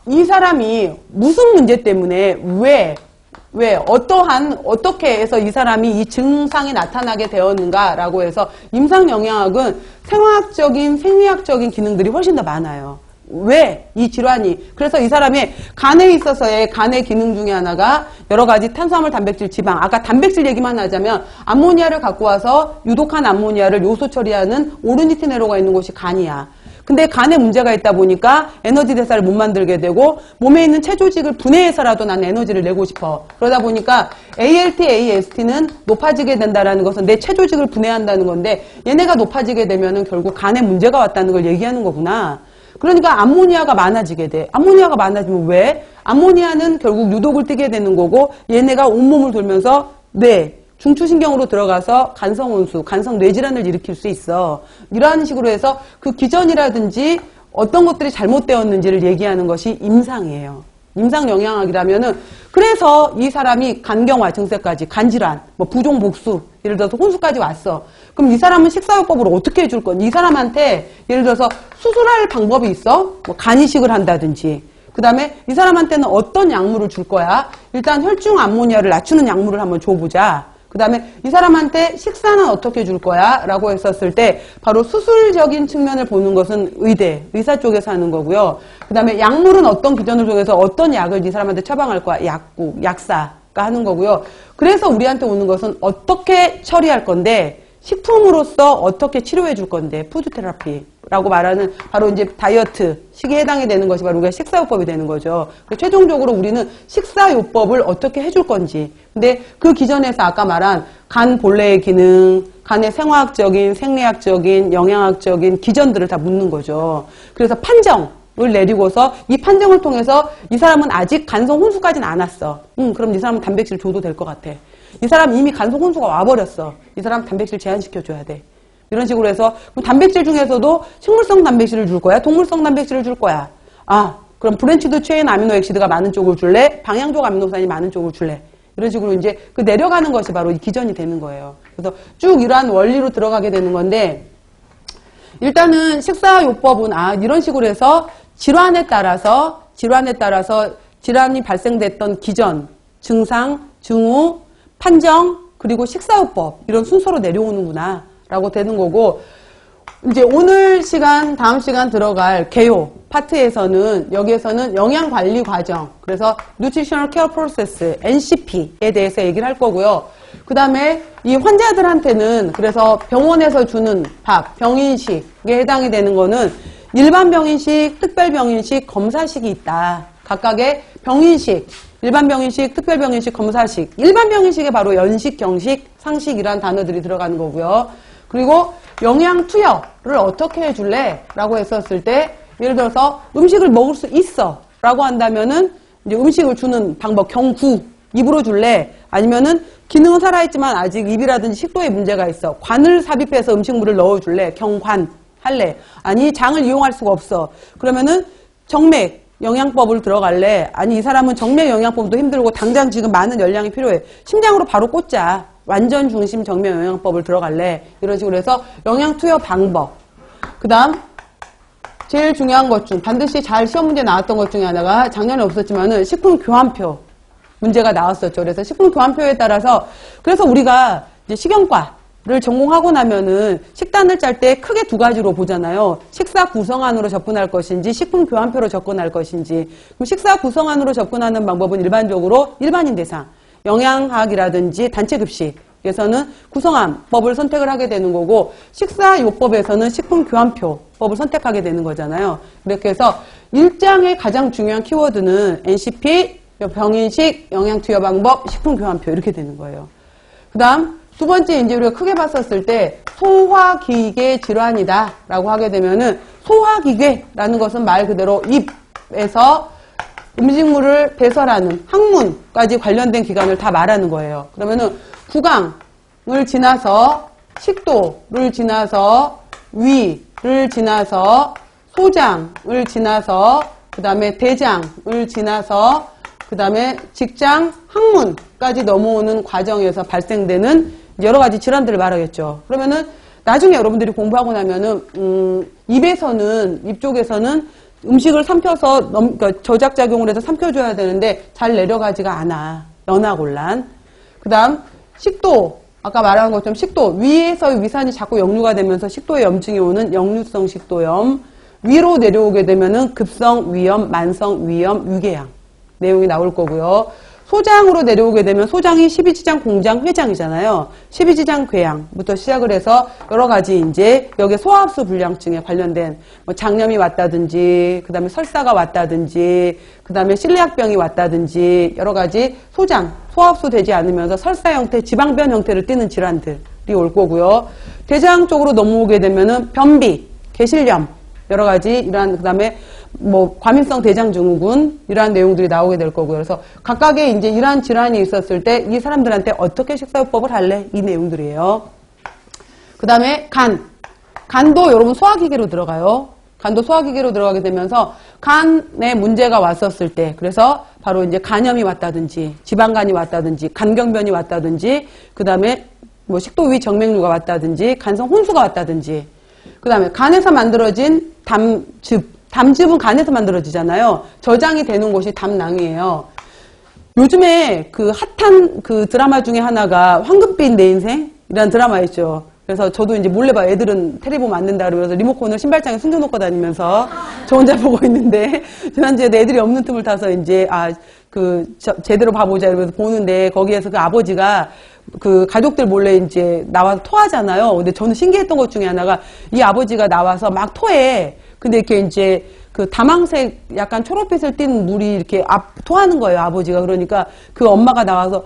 이 사람이 무슨 문제 때문에 어떻게 해서 이 사람이 이 증상이 나타나게 되었는가라고 해서 임상영양학은 생화학적인, 생리학적인 기능들이 훨씬 더 많아요. 왜 이 질환이 그래서 이 사람의 간에 있어서의 간의 기능 중에 하나가 여러 가지 탄수화물, 단백질, 지방 아까 단백질 얘기만 하자면 암모니아를 갖고 와서 유독한 암모니아를 요소 처리하는 오르니티네로가 있는 곳이 간이야. 근데 간에 문제가 있다 보니까 에너지 대사를 못 만들게 되고 몸에 있는 체조직을 분해해서라도 난 에너지를 내고 싶어. 그러다 보니까 ALT, AST는 높아지게 된다는 것은 내 체조직을 분해한다는 건데 얘네가 높아지게 되면은 결국 간에 문제가 왔다는 걸 얘기하는 거구나. 그러니까 암모니아가 많아지게 돼. 암모니아가 많아지면 왜? 암모니아는 결국 유독을 띠게 되는 거고 얘네가 온몸을 돌면서 중추신경으로 들어가서 간성온수, 간성뇌질환을 일으킬 수 있어. 이러한 식으로 해서 그 기전이라든지 어떤 것들이 잘못되었는지를 얘기하는 것이 임상이에요. 임상영양학이라면은 그래서 이 사람이 간경화 증세까지, 간질환, 뭐 부종복수, 예를 들어서 혼수까지 왔어. 그럼 이 사람은 식사요법으로 어떻게 해줄 건지, 이 사람한테 예를 들어서 수술할 방법이 있어? 뭐 간이식을 한다든지. 그 다음에 이 사람한테는 어떤 약물을 줄 거야? 일단 혈중 암모니아를 낮추는 약물을 한번 줘보자. 그 다음에 이 사람한테 식사는 어떻게 줄 거야? 라고 했었을 때 바로 수술적인 측면을 보는 것은 의사 쪽에서 하는 거고요. 그 다음에 약물은 어떤 기전을 통해서 어떤 약을 이 사람한테 처방할 거야? 약국, 약사가 하는 거고요. 그래서 우리한테 오는 것은 어떻게 처리할 건데 식품으로서 어떻게 치료해 줄 건데 푸드테라피라고 라고 말하는 바로 이제 다이어트 식에 해당이 되는 것이 바로 우리가 식사요법이 되는 거죠. 최종적으로 우리는 식사요법을 어떻게 해줄 건지. 근데 그 기전에서 아까 말한 간 본래의 기능, 간의 생화학적인, 생리학적인, 영양학적인 기전들을 다 묻는 거죠. 그래서 판정을 내리고서 이 판정을 통해서 이 사람은 아직 간성 혼수까지는 안 왔어. 그럼 이 사람은 단백질 줘도 될 것 같아. 이 사람 이미 간성 혼수가 와버렸어. 이 사람 단백질 제한시켜줘야 돼. 이런 식으로 해서 그럼 단백질 중에서도 식물성 단백질을 줄 거야? 동물성 단백질을 줄 거야? 아, 그럼 브랜치드 체인 아미노액시드가 많은 쪽을 줄래? 방향족 아미노산이 많은 쪽을 줄래? 이런 식으로 이제 그 내려가는 것이 바로 이 기전이 되는 거예요. 그래서 쭉 이러한 원리로 들어가게 되는 건데 일단은 식사요법은 이런 식으로 해서 질환에 따라서 질환이 발생됐던 기전, 증상, 증후, 판정, 그리고 식사요법 이런 순서로 내려오는구나 라고 되는 거고 이제 오늘 시간, 다음 시간 들어갈 개요 파트에서는 여기에서는 영양관리 과정, 그래서 Nutritional Care Process, NCP에 대해서 얘기를 할 거고요. 그 다음에 이 환자들한테는 그래서 병원에서 주는 밥, 병인식에 해당이 되는 거는 일반 병인식, 특별 병인식, 검사식이 있다. 각각의 병인식, 일반 병인식, 특별 병인식, 검사식. 일반 병인식에 바로 연식, 경식, 상식이란 단어들이 들어가는 거고요. 그리고 영양 투여를 어떻게 해줄래? 라고 했었을 때 예를 들어서 음식을 먹을 수 있어 라고 한다면은 이제 음식을 주는 방법 경구 입으로 줄래? 아니면은 기능은 살아있지만 아직 입이라든지 식도에 문제가 있어. 관을 삽입해서 음식물을 넣어줄래? 경관 할래? 아니 장을 이용할 수가 없어. 그러면은 정맥 영양법을 들어갈래? 아니 이 사람은 정맥 영양법도 힘들고 당장 지금 많은 열량이 필요해. 심장으로 바로 꽂자. 완전 중심 정맥 영양법을 들어갈래? 이런 식으로 해서 영양 투여 방법. 그 다음 제일 중요한 것 중 반드시 잘 시험 문제 나왔던 것 중에 하나가 작년에 없었지만은 식품 교환표 문제가 나왔었죠. 그래서 식품 교환표에 따라서 그래서 우리가 이제 식용과를 전공하고 나면은 식단을 짤 때 크게 두 가지로 보잖아요. 식사 구성안으로 접근할 것인지 식품 교환표로 접근할 것인지. 그럼 식사 구성안으로 접근하는 방법은 일반적으로 일반인 대상 영양학이라든지 단체급식에서는 구성안법을 선택을 하게 되는 거고 식사요법에서는 식품교환표법을 선택하게 되는 거잖아요. 이렇게 해서 1장의 가장 중요한 키워드는 NCP, 병인식, 영양투여방법, 식품교환표 이렇게 되는 거예요. 그 다음 두 번째 이제 우리가 크게 봤었을 때 소화기계 질환이다 라고 하게 되면은 소화기계라는 것은 말 그대로 입에서 음식물을 배설하는 항문까지 관련된 기관을 다 말하는 거예요. 그러면은 구강을 지나서 식도를 지나서 위를 지나서 소장을 지나서 그 다음에 대장을 지나서 그 다음에 직장, 항문까지 넘어오는 과정에서 발생되는 여러 가지 질환들을 말하겠죠. 그러면은 나중에 여러분들이 공부하고 나면은 입에서는 입 쪽에서는 음식을 삼켜서 그러니까 저작작용을 해서 삼켜줘야 되는데 잘 내려가지가 않아. 연화곤란. 그 다음 식도. 아까 말한 것처럼 식도. 위에서의 위산이 자꾸 역류가 되면서 식도에 염증이 오는 역류성 식도염. 위로 내려오게 되면은 급성 위염, 만성 위염, 위궤양. 내용이 나올 거고요. 소장으로 내려오게 되면 소장이 12지장 공장 회장이잖아요. 12지장 궤양부터 시작을 해서 여러 가지 이제 여기 소화흡수 불량증에 관련된 뭐 장염이 왔다든지 그 다음에 설사가 왔다든지 그 다음에 실리학병이 왔다든지 여러 가지 소장, 소화흡수 되지 않으면서 설사 형태, 지방변 형태를 띠는 질환들이 올 거고요. 대장 쪽으로 넘어오게 되면은 변비, 개실염 여러 가지 이러한 그 다음에 뭐 과민성 대장증후군 이러한 내용들이 나오게 될 거고요. 그래서 각각의 이제 이러한 질환이 있었을 때 이 사람들한테 어떻게 식사요법을 할래? 이 내용들이에요. 그 다음에 간도 여러분 소화기계로 들어가요. 간도 소화기계로 들어가게 되면서 간에 문제가 왔었을 때 그래서 바로 이제 간염이 왔다든지 지방간이 왔다든지 간경변이 왔다든지 그 다음에 뭐 식도 위 정맥류가 왔다든지 간성 혼수가 왔다든지 그 다음에 간에서 만들어진 담즙은 간에서 만들어지잖아요. 저장이 되는 곳이 담낭이에요. 요즘에 그 핫한 그 드라마 중에 하나가 황금빛 내 인생이라는 드라마 있죠. 그래서 저도 이제 몰래 봐. 애들은 테레비 보면 안 된다 그러면서 리모컨을 신발장에 숨겨놓고 다니면서 저 혼자 보고 있는데 지난주에 내 애들이 없는 틈을 타서 이제 제대로 봐보자 이러면서 보는데 거기에서 그 아버지가 그 가족들 몰래 이제 나와서 토하잖아요. 근데 저는 신기했던 것 중에 하나가 이 아버지가 나와서 막 토해. 근데 이렇게 이제 그 다망색 약간 초록빛을 띤 물이 이렇게 토하는 거예요, 아버지가. 그러니까 그 엄마가 나와서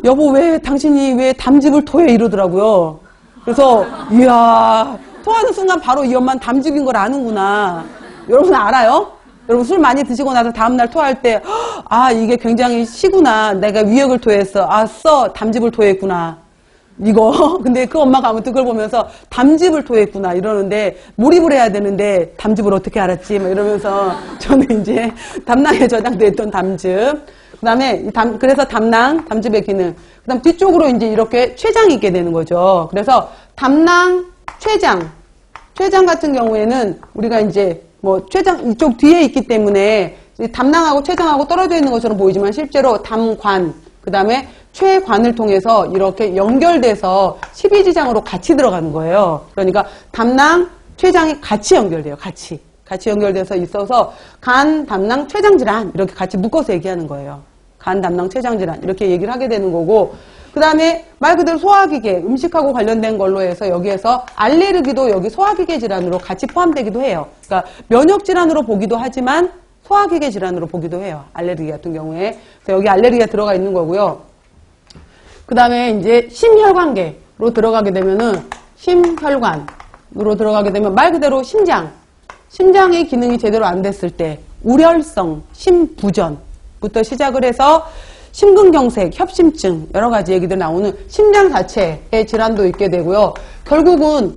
여보 왜 당신이 왜 담즙을 토해 이러더라고요. 그래서 이야 토하는 순간 바로 이 엄마는 담즙인 걸 아는구나. 여러분 알아요? 여러분 술 많이 드시고 나서 다음날 토할 때 이게 굉장히 시구나. 내가 위액을 토했어. 담즙을 토했구나. 이거 근데 그 엄마가 아무튼 그걸 보면서 담즙을 토했구나 이러는데 몰입을 해야 되는데 담즙을 어떻게 알았지? 막 이러면서 저는 이제 담낭에 저장됐던 담즙. 그다음에 그래서 담즙의 기능. 그다음 뒤쪽으로 이제 이렇게 췌장이 있게 되는 거죠. 그래서 담낭, 췌장 같은 경우에는 우리가 이제 뭐 췌장 이쪽 뒤에 있기 때문에 담낭하고 췌장하고 떨어져 있는 것처럼 보이지만 실제로 담관, 그 다음에 췌관을 통해서 이렇게 연결돼서 12지장으로 같이 들어가는 거예요. 그러니까 담낭, 췌장이 같이 연결돼요. 같이 연결돼서 있어서 간, 담낭, 췌장 질환 이렇게 같이 묶어서 얘기하는 거예요. 간, 담낭, 췌장 질환 이렇게 얘기를 하게 되는 거고, 그 다음에 말 그대로 소화기계, 음식하고 관련된 걸로 해서 여기에서 알레르기도 여기 소화기계 질환으로 같이 포함되기도 해요. 그러니까 면역 질환으로 보기도 하지만 소화기계 질환으로 보기도 해요. 알레르기 같은 경우에. 그래서 여기 알레르기가 들어가 있는 거고요. 그 다음에 이제 심혈관계로 들어가게 되면은 심혈관으로 들어가게 되면 말 그대로 심장의 기능이 제대로 안 됐을 때 우렬성 심부전부터 시작을 해서 심근경색, 협심증 여러 가지 얘기들 나오는 심장 자체의 질환도 있게 되고요. 결국은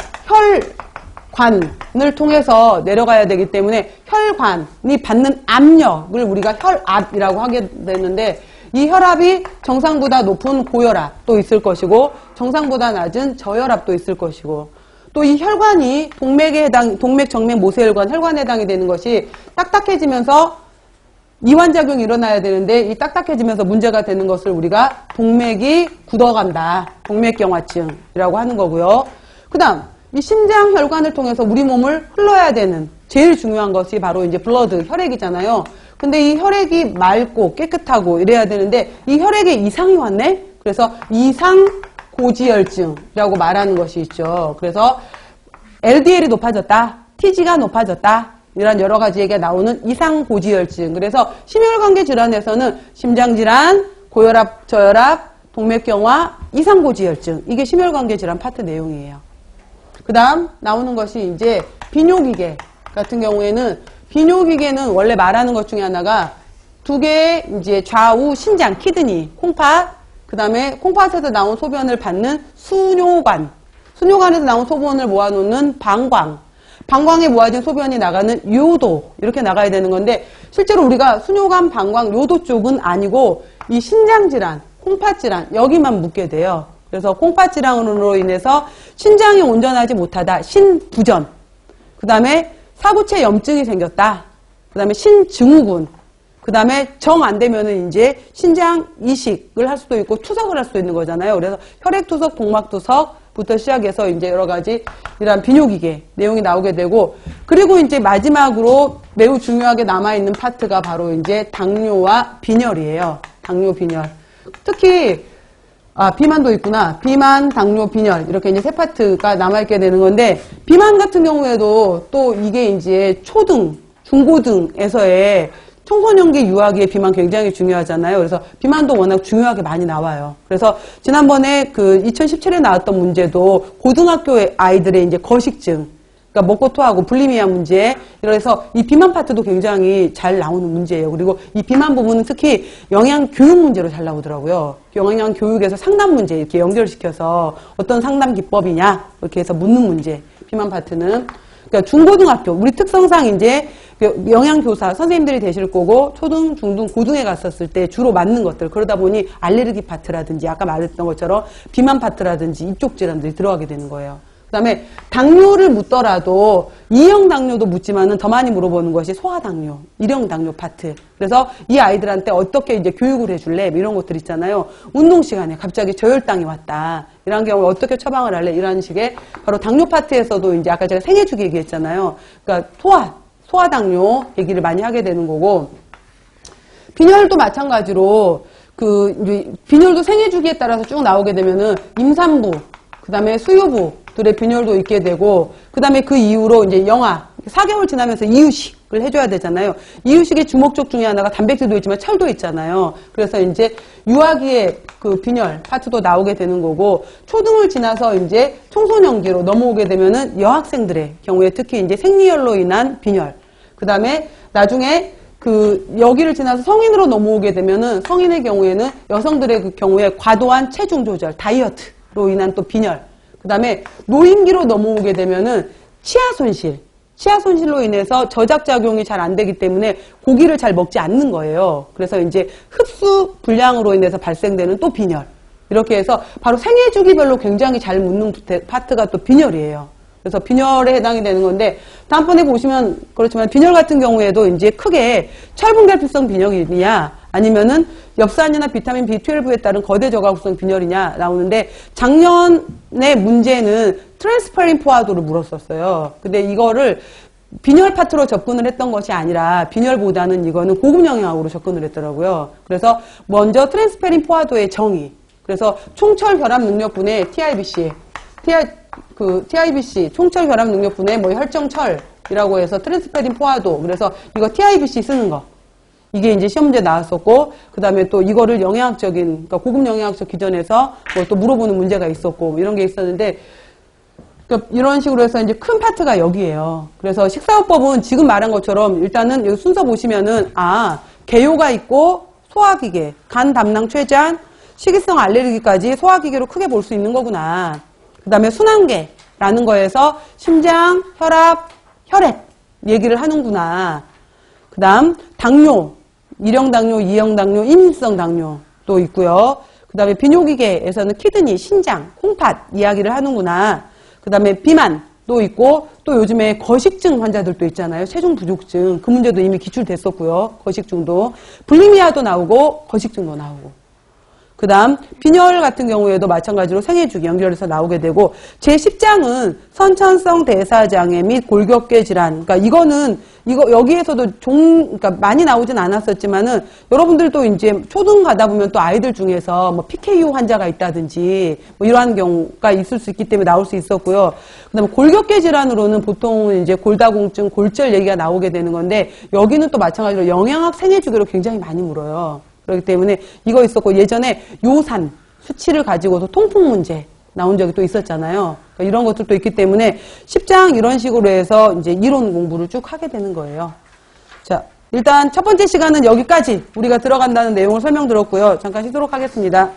혈관을 통해서 내려가야 되기 때문에 혈관이 받는 압력을 우리가 혈압이라고 하게 되는데 이 혈압이 정상보다 높은 고혈압도 있을 것이고 정상보다 낮은 저혈압도 있을 것이고 또 이 혈관이 동맥, 정맥, 모세혈관, 혈관에 해당이 되는 것이 딱딱해지면서 이완작용이 일어나야 되는데 이 딱딱해지면서 문제가 되는 것을 우리가 동맥이 굳어간다. 동맥경화증이라고 하는 거고요. 그 다음 이 심장 혈관을 통해서 우리 몸을 흘러야 되는 제일 중요한 것이 바로 이제 블러드, 혈액이잖아요. 근데 이 혈액이 맑고 깨끗하고 이래야 되는데 이 혈액에 이상이 왔네? 그래서 이상고지혈증이라고 말하는 것이 있죠. 그래서 LDL이 높아졌다. TG가 높아졌다. 이런 여러 가지 얘기가 나오는 이상고지혈증. 그래서 심혈관계 질환에서는 심장질환, 고혈압, 저혈압, 동맥경화, 이상고지혈증. 이게 심혈관계 질환 파트 내용이에요. 그 다음 나오는 것이 이제 비뇨기계 같은 경우에는 비뇨기계는 원래 말하는 것 중에 하나가 두 개의 이제 좌우 신장, 키드니, 콩팥, 그 다음에 콩팥에서 나온 소변을 받는 수뇨관에서 나온 소변을 모아놓는 방광에 모아진 소변이 나가는 요도 이렇게 나가야 되는 건데 실제로 우리가 수뇨관, 방광, 요도 쪽은 아니고 이 신장질환, 콩팥질환 여기만 묻게 돼요. 그래서 콩팥질환으로 인해서 신장이 온전하지 못하다, 신부전, 그 다음에 사구체 염증이 생겼다, 그 다음에 신증후군, 그 다음에 정 안 되면은 이제 신장 이식을 할 수도 있고 투석을 할 수도 있는 거잖아요. 그래서 혈액투석, 동막투석부터 시작해서 이제 여러 가지 이러한 비뇨기계 내용이 나오게 되고, 그리고 이제 마지막으로 매우 중요하게 남아있는 파트가 바로 이제 당뇨와 빈혈이에요. 당뇨, 빈혈. 특히 비만도 있구나. 비만, 당뇨, 빈혈 이렇게 이제 세 파트가 남아있게 되는 건데, 비만 같은 경우에도 또 이게 이제 초등, 중고등에서의 청소년기 유아기의 비만 굉장히 중요하잖아요. 그래서 비만도 워낙 중요하게 많이 나와요. 그래서 지난번에 그 2017에 나왔던 문제도 고등학교 아이들의 이제 거식증, 그러니까 먹고 토하고 불리미아 문제, 이래서 이 비만 파트도 굉장히 잘 나오는 문제예요. 그리고 이 비만 부분은 특히 영양교육 문제로 잘 나오더라고요. 영양교육에서 상담 문제 이렇게 연결시켜서 어떤 상담 기법이냐 이렇게 해서 묻는 문제, 비만 파트는. 그러니까 중고등학교, 우리 특성상 이제 영양교사 선생님들이 되실 거고, 초등, 중등, 고등에 갔었을 때 주로 맞는 것들, 그러다 보니 알레르기 파트라든지 아까 말했던 것처럼 비만 파트라든지 이쪽 질환들이 들어가게 되는 거예요. 그 다음에 당뇨를 묻더라도 2형 당뇨도 묻지만은 더 많이 물어보는 것이 소아당뇨, 1형 당뇨 파트. 그래서 이 아이들한테 어떻게 이제 교육을 해줄래? 이런 것들 있잖아요. 운동 시간에 갑자기 저혈당이 왔다. 이런 경우에 어떻게 처방을 할래? 이런 식의 바로 당뇨 파트에서도 이제 아까 제가 생애주기 얘기했잖아요. 그러니까 소아당뇨 얘기를 많이 하게 되는 거고, 빈혈도 마찬가지로 이제 빈혈도 생애 주기에 따라서 쭉 나오게 되면은 임산부, 그 다음에 수유부들의 빈혈도 있게 되고, 그 다음에 그 이후로 이제 영아, 4개월 지나면서 이유식을 해줘야 되잖아요. 이유식의 주목적 중에 하나가 단백질도 있지만 철도 있잖아요. 그래서 이제 유아기의 그 빈혈 파트도 나오게 되는 거고, 초등을 지나서 이제 청소년기로 넘어오게 되면은 여학생들의 경우에 특히 이제 생리혈로 인한 빈혈, 그 다음에 나중에 여기를 지나서 성인으로 넘어오게 되면은 성인의 경우에는 여성들의 그 경우에 과도한 체중 조절, 다이어트로 인한 또 빈혈, 그 다음에 노인기로 넘어오게 되면은 치아 손실로 인해서 저작작용이 잘 안 되기 때문에 고기를 잘 먹지 않는 거예요. 그래서 이제 흡수 불량으로 인해서 발생되는 또 빈혈. 이렇게 해서 바로 생애 주기별로 굉장히 잘 묻는 파트가 또 빈혈이에요. 그래서 빈혈에 해당이 되는 건데, 다음번에 보시면 그렇지만 빈혈 같은 경우에도 이제 크게 철분결핍성 빈혈이냐 아니면은 엽산이나 비타민 B12에 따른 거대 저하구성 빈혈이냐 나오는데, 작년의 문제는 트랜스페린 포화도를 물었었어요. 근데 이거를 빈혈 파트로 접근을 했던 것이 아니라 빈혈보다는 이거는 고급 영양학으로 접근을 했더라고요. 그래서 먼저 트랜스페린 포화도의 정의, 그래서 총철결합능력분해 TIBC, 총철결합능력분해 뭐 혈정철이라고 해서 트랜스페린 포화도, 그래서 이거 TIBC 쓰는 거. 이게 이제 시험 문제 나왔었고, 그 다음에 또 이거를 영양학적인, 그러니까 고급 영양학적 기전에서 뭐 또 물어보는 문제가 있었고, 이런 게 있었는데, 그러니까 이런 식으로 해서 이제 큰 파트가 여기에요. 그래서 식사요법은 지금 말한 것처럼 일단은 여기 순서 보시면은, 개요가 있고, 소화기계, 간, 담낭, 췌장, 식이성 알레르기까지 소화기계로 크게 볼 수 있는 거구나. 그 다음에 순환계라는 거에서 심장, 혈압, 혈액 얘기를 하는구나. 그 다음 당뇨, 1형 당뇨, 2형 당뇨, 임신성 당뇨도 있고요. 그 다음에 비뇨기계에서는 키드니, 신장, 콩팥 이야기를 하는구나. 그 다음에 비만도 있고, 또 요즘에 거식증 환자들도 있잖아요. 체중 부족증. 그 문제도 이미 기출됐었고요. 거식증도. 불리미아도 나오고 거식증도 나오고. 그 다음 빈혈 같은 경우에도 마찬가지로 생애주기 연결해서 나오게 되고, 제10장은 선천성 대사장애 및 골격계 질환. 그러니까 여기에서도 그러니까 많이 나오진 않았었지만은, 여러분들도 이제 초등 가다 보면 또 아이들 중에서 뭐 PKU 환자가 있다든지 뭐 이러한 경우가 있을 수 있기 때문에 나올 수 있었고요. 그 다음에 골격계 질환으로는 보통 이제 골다공증, 골절 얘기가 나오게 되는 건데, 여기는 또 마찬가지로 영양학 생애주기로 굉장히 많이 물어요. 그렇기 때문에 이거 있었고, 예전에 요산 수치를 가지고서 통풍 문제 나온 적이 또 있었잖아요. 그러니까 이런 것들도 있기 때문에 10장 이런 식으로 해서 이제 이론 공부를 쭉 하게 되는 거예요. 자, 일단 첫 번째 시간은 여기까지 우리가 들어간다는 내용을 설명드렸고요. 잠깐 쉬도록 하겠습니다.